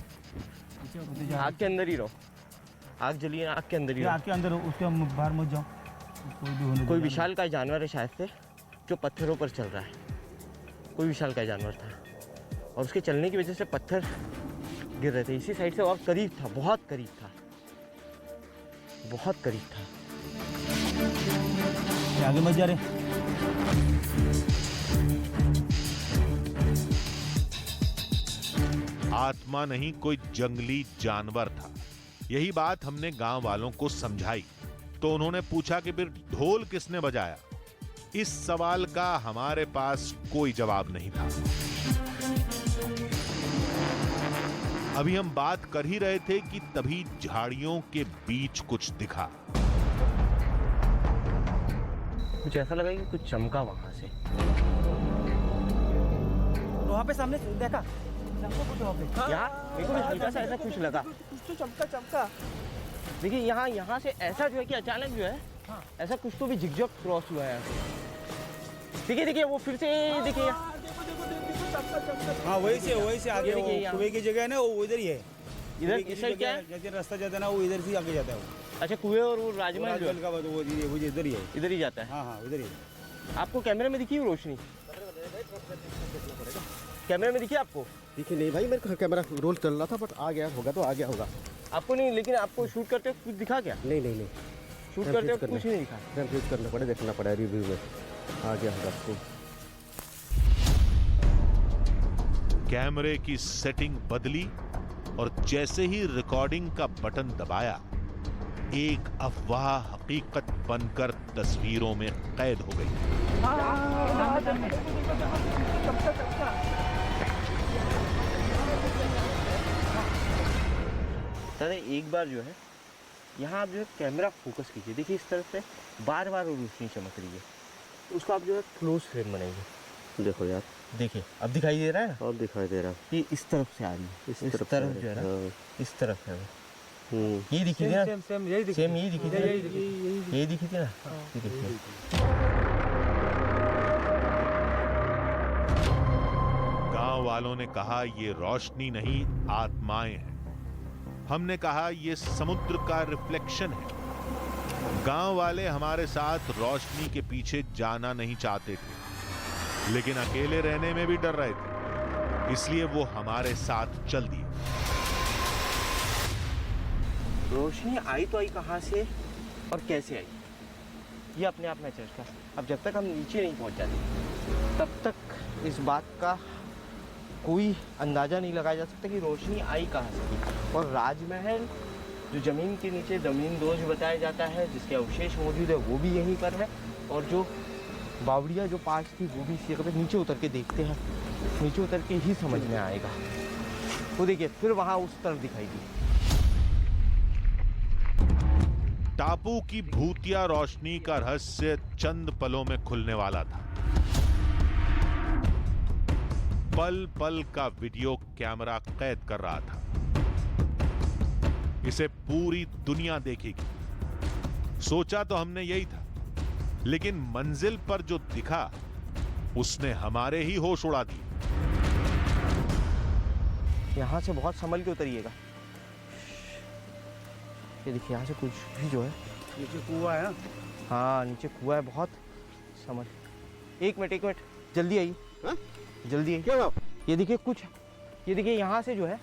आग के अंदर ही रहो, आग जली है, आग के अंदर ही रहो। आग के अंदर, उसके बाहर मत जाओ। कोई विशाल का जानवर है शायद से, जो पत्थरों पर चल रहा है। कोई विशाल का जानवर था और उसके चलने की वजह से पत्थर गिर रहे थे इसी साइड से। और करीब था, बहुत करीब था, बहुत करीब था। आगे मत जा रहे। आत्मा नहीं, कोई जंगली जानवर था। यही बात हमने गांव वालों को समझाई तो उन्होंने पूछा कि फिर ढोल किसने बजाया। इस सवाल का हमारे पास कोई जवाब नहीं था। अभी हम बात कर ही रहे थे कि तभी झाड़ियों के बीच कुछ दिखा। कुछ ऐसा लगा कि कुछ चमका वहां से। वहां पे सामने देखा यहाँ मेरे को भी हल्का सा ऐसा कुछ लगा, कुछ तो चमका। देखिए यहाँ से ऐसा जो है कि अचानक जो है ऐसा कुछ तो भी झिकझक क्रॉस हुआ है। देखिए वो फिर से देखिए। हाँ वही से आगे कुएं की जगह है ना, वो इधर ही है। इधर इस साइड क्या है? जैसे रास्ता जाता है ना, वो इधर से आगे जाता है। वो अच्छा, कुएं और वो राजमहल जो का वो इधर ही है, इधर ही जाता है। हाँ इधर ही है। आपको कैमरे में दिखी रोशनी? कैमरे में दिखी आपको? दिखी नहीं भाई, मेरे को कैमरा रोल चल रहा था, बट आ गया होगा तो आ गया होगा। आपको नहीं, लेकिन आपको शूट करते कुछ दिखा क्या? नहीं शूट करते कुछ नहीं दिखा। कंफ्यूज करना पड़े, देखना पड़ा रिव्यू में, आ गया होगा आपको। कैमरे की सेटिंग बदली और जैसे ही रिकॉर्डिंग का बटन दबाया, एक अफवाह हकीकत बनकर तस्वीरों में कैद हो गई। दादा एक बार जो है यहाँ आप जो है कैमरा फोकस कीजिए, देखिए इस तरफ से बार बार रोशनी चमक रही है, उसको आप जो है क्लोज फ्रेम बनाइए। देखो यार, देखिए अब दिखाई दे रहा है ना, अब दिखाई दे रहा है। ये इस तरफ से आ रही है, इस तरफ जो है ना, इस तरफ है ये दिखी थी ना, सेम यही दिखी थी, यही दिखी थी ना, ये देखिए। गांव वालों ने कहा ये रोशनी नहीं आत्माएं हैं। हमने कहा ये समुद्र का रिफ्लेक्शन है। गांव वाले हमारे साथ रोशनी के पीछे जाना नहीं चाहते थे, लेकिन अकेले रहने में भी डर रहे थे, इसलिए वो हमारे साथ चल दिए। रोशनी आई तो आई कहाँ से और कैसे आई, ये अपने आप में चर्चा। अब जब तक हम नीचे नहीं पहुंच जाते तब तक इस बात का कोई अंदाज़ा नहीं लगाया जा सकता कि रोशनी आई कहाँ से। और राजमहल जो ज़मीन के नीचे ज़मीन दोज बताया जाता है, जिसके अवशेष मौजूद है, वो भी यहीं पर है। और जो बावड़ियाँ जो पास थी वो भी इसी जगह पे। नीचे उतर के देखते हैं, नीचे उतर के ही समझ में आएगा। वो देखिए फिर वहाँ उस तरफ दिखाई दी। टापू की भूतिया रोशनी का रहस्य चंद पलों में खुलने वाला था। पल पल का वीडियो कैमरा कैद कर रहा था। इसे पूरी दुनिया देखेगी, सोचा तो हमने यही था, लेकिन मंजिल पर जो दिखा उसने हमारे ही होश उड़ा दिए। यहाँ से बहुत संभल के उतरिएगा। ये देखिए यहाँ से कुछ भी जो है, नीचे कुआं है। हाँ नीचे कुआं है, बहुत समझ। एक मिनट जल्दी आइए, जल्दी आइए। क्या ये देखिए कुछ, ये देखिए यहाँ से जो है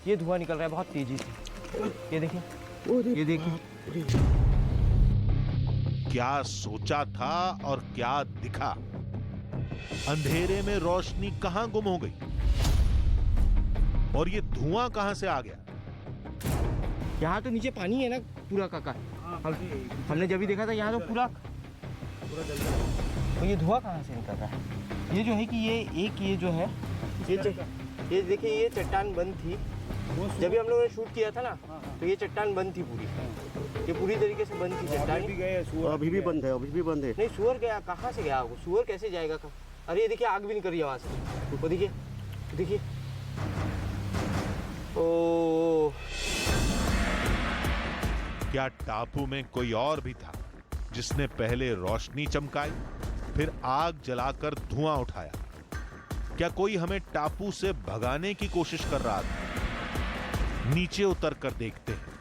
ये धुआं निकल रहा है बहुत तेजी से। ये देखिए, ये देखिए। क्या सोचा था और क्या दिखा? अंधेरे में रोशनी कहां गुम हो गई और ये धुआं कहां से आ गया? यहाँ तो नीचे पानी है ना पूरा काका। हमने जब भी देखा था यहाँ तो पूरा तो ये धुआं कहाँ से निकल रहा है? ये जो है कि ये जो है ये देखिए, ये चट्टान बंद थी जब भी हम लोगों ने शूट किया था ना, तो ये चट्टान बंद थी पूरी, ये पूरी तरीके से बंद थी चट्टान। अभी भी बंद है, अभी भी बंद है। नहीं सुअर गया, कहाँ से गया वो? सुअर कैसे जाएगा? अरे ये देखिए आग भी नहीं कर रही है वहाँ से, वो देखिए देखिए। ओ क्या टापू में कोई और भी था जिसने पहले रोशनी चमकाई, फिर आग जलाकर धुआं उठाया? क्या कोई हमें टापू से भगाने की कोशिश कर रहा था? नीचे उतर कर देखते हैं,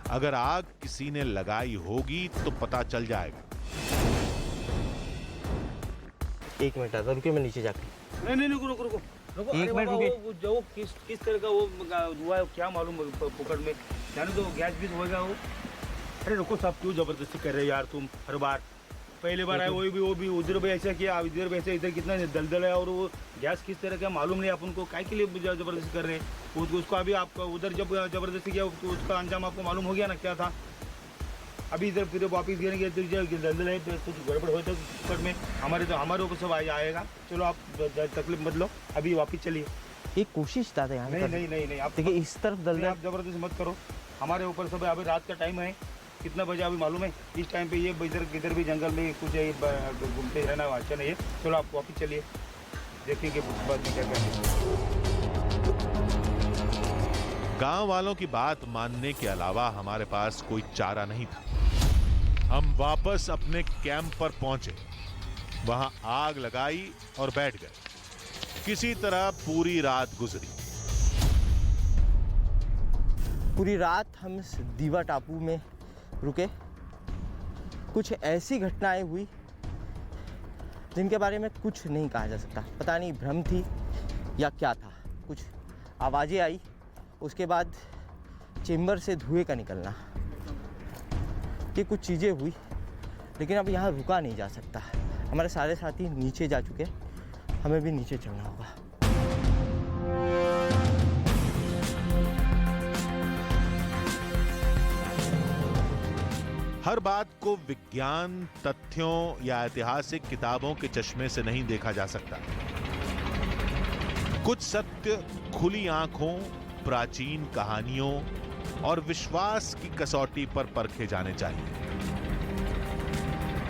अगर आग किसी ने लगाई होगी तो पता चल जाएगा। एक मिनट आता, रुकिए मैं नीचे जाकर। नहीं रुको एक मिनट रुकिए। जो किस तरह का वो धुआं है क्या मालूम पकड़ में, जाने दो, गैस भी होगा वो। अरे रुको साहब, क्यों जबरदस्ती कर रहे हो यार तुम? हर बार पहले बार आए वो भी उधर भी ऐसा किया, इधर भी ऐसे, इधर कितना दलदल है और वो गैस किस तरह का मालूम नहीं अपन को, काय के लिए जबरदस्ती कर रहे हैं उसको? अभी आप उधर जब जबरदस्ती किया तो उसका अंजाम आपको मालूम हो गया ना क्या था। अभी इधर फिर वापिस गिरेंगे, दलदल है, कुछ गड़बड़ हो तो ऊपर में हमारे ऊपर सब आएगा। चलो आप तकलीफ मत लो, अभी वापिस चलिए। एक कोशिश दादा यहाँ नहीं आप देखिए इस तरफ दलदल, आप जबरदस्ती मत करो, हमारे ऊपर सब। अभी रात का टाइम है, कितना बजे अभी मालूम है? इस टाइम पे ये इधर भी जंगल में कुछ घूमते रहना अच्छा नहीं है। चलो आप वापिस चलिए, देखेंगे बाद में क्या करेंगे। गांव वालों की बात मानने के अलावा हमारे पास कोई चारा नहीं था। हम वापस अपने कैंप पर पहुंचे, वहां आग लगाई और बैठ गए। किसी तरह पूरी रात गुजरी। पूरी रात हम इस दीवा टापू में रुके। कुछ ऐसी घटनाएं हुई जिनके बारे में कुछ नहीं कहा जा सकता। पता नहीं भ्रम थी या क्या था। कुछ आवाज़ें आई, उसके बाद चेम्बर से धुएं का निकलना, ये कुछ चीज़ें हुई। लेकिन अब यहाँ रुका नहीं जा सकता। हमारे सारे साथी नीचे जा चुके, हमें भी नीचे चलना होगा। हर बात को विज्ञान, तथ्यों या ऐतिहासिक किताबों के चश्मे से नहीं देखा जा सकता। कुछ सत्य खुली आंखों, प्राचीन कहानियों और विश्वास की कसौटी पर परखे जाने चाहिए।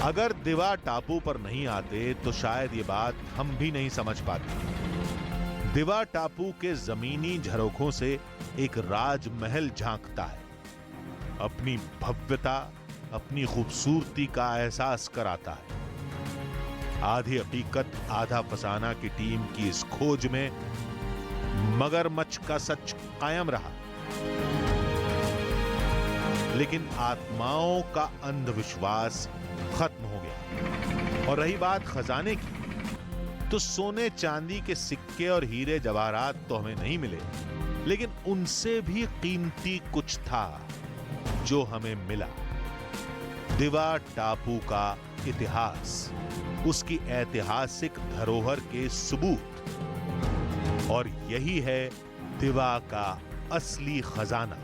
अगर दिवा टापू पर नहीं आते तो शायद ये बात हम भी नहीं समझ पाते। दिवा टापू के जमीनी झरोखों से एक राजमहल झांकता है, अपनी भव्यता, अपनी खूबसूरती का एहसास कराता है। आधी हकीकत आधा फसाना की टीम की इस खोज में मगरमच्छ का सच कायम रहा, लेकिन आत्माओं का अंधविश्वास खत्म हो गया। और रही बात खजाने की, तो सोने चांदी के सिक्के और हीरे जवाहरात तो हमें नहीं मिले, लेकिन उनसे भी कीमती कुछ था जो हमें मिला। दिवा टापू का इतिहास, उसकी ऐतिहासिक धरोहर के सबूत, और यही है दिवा का असली खजाना।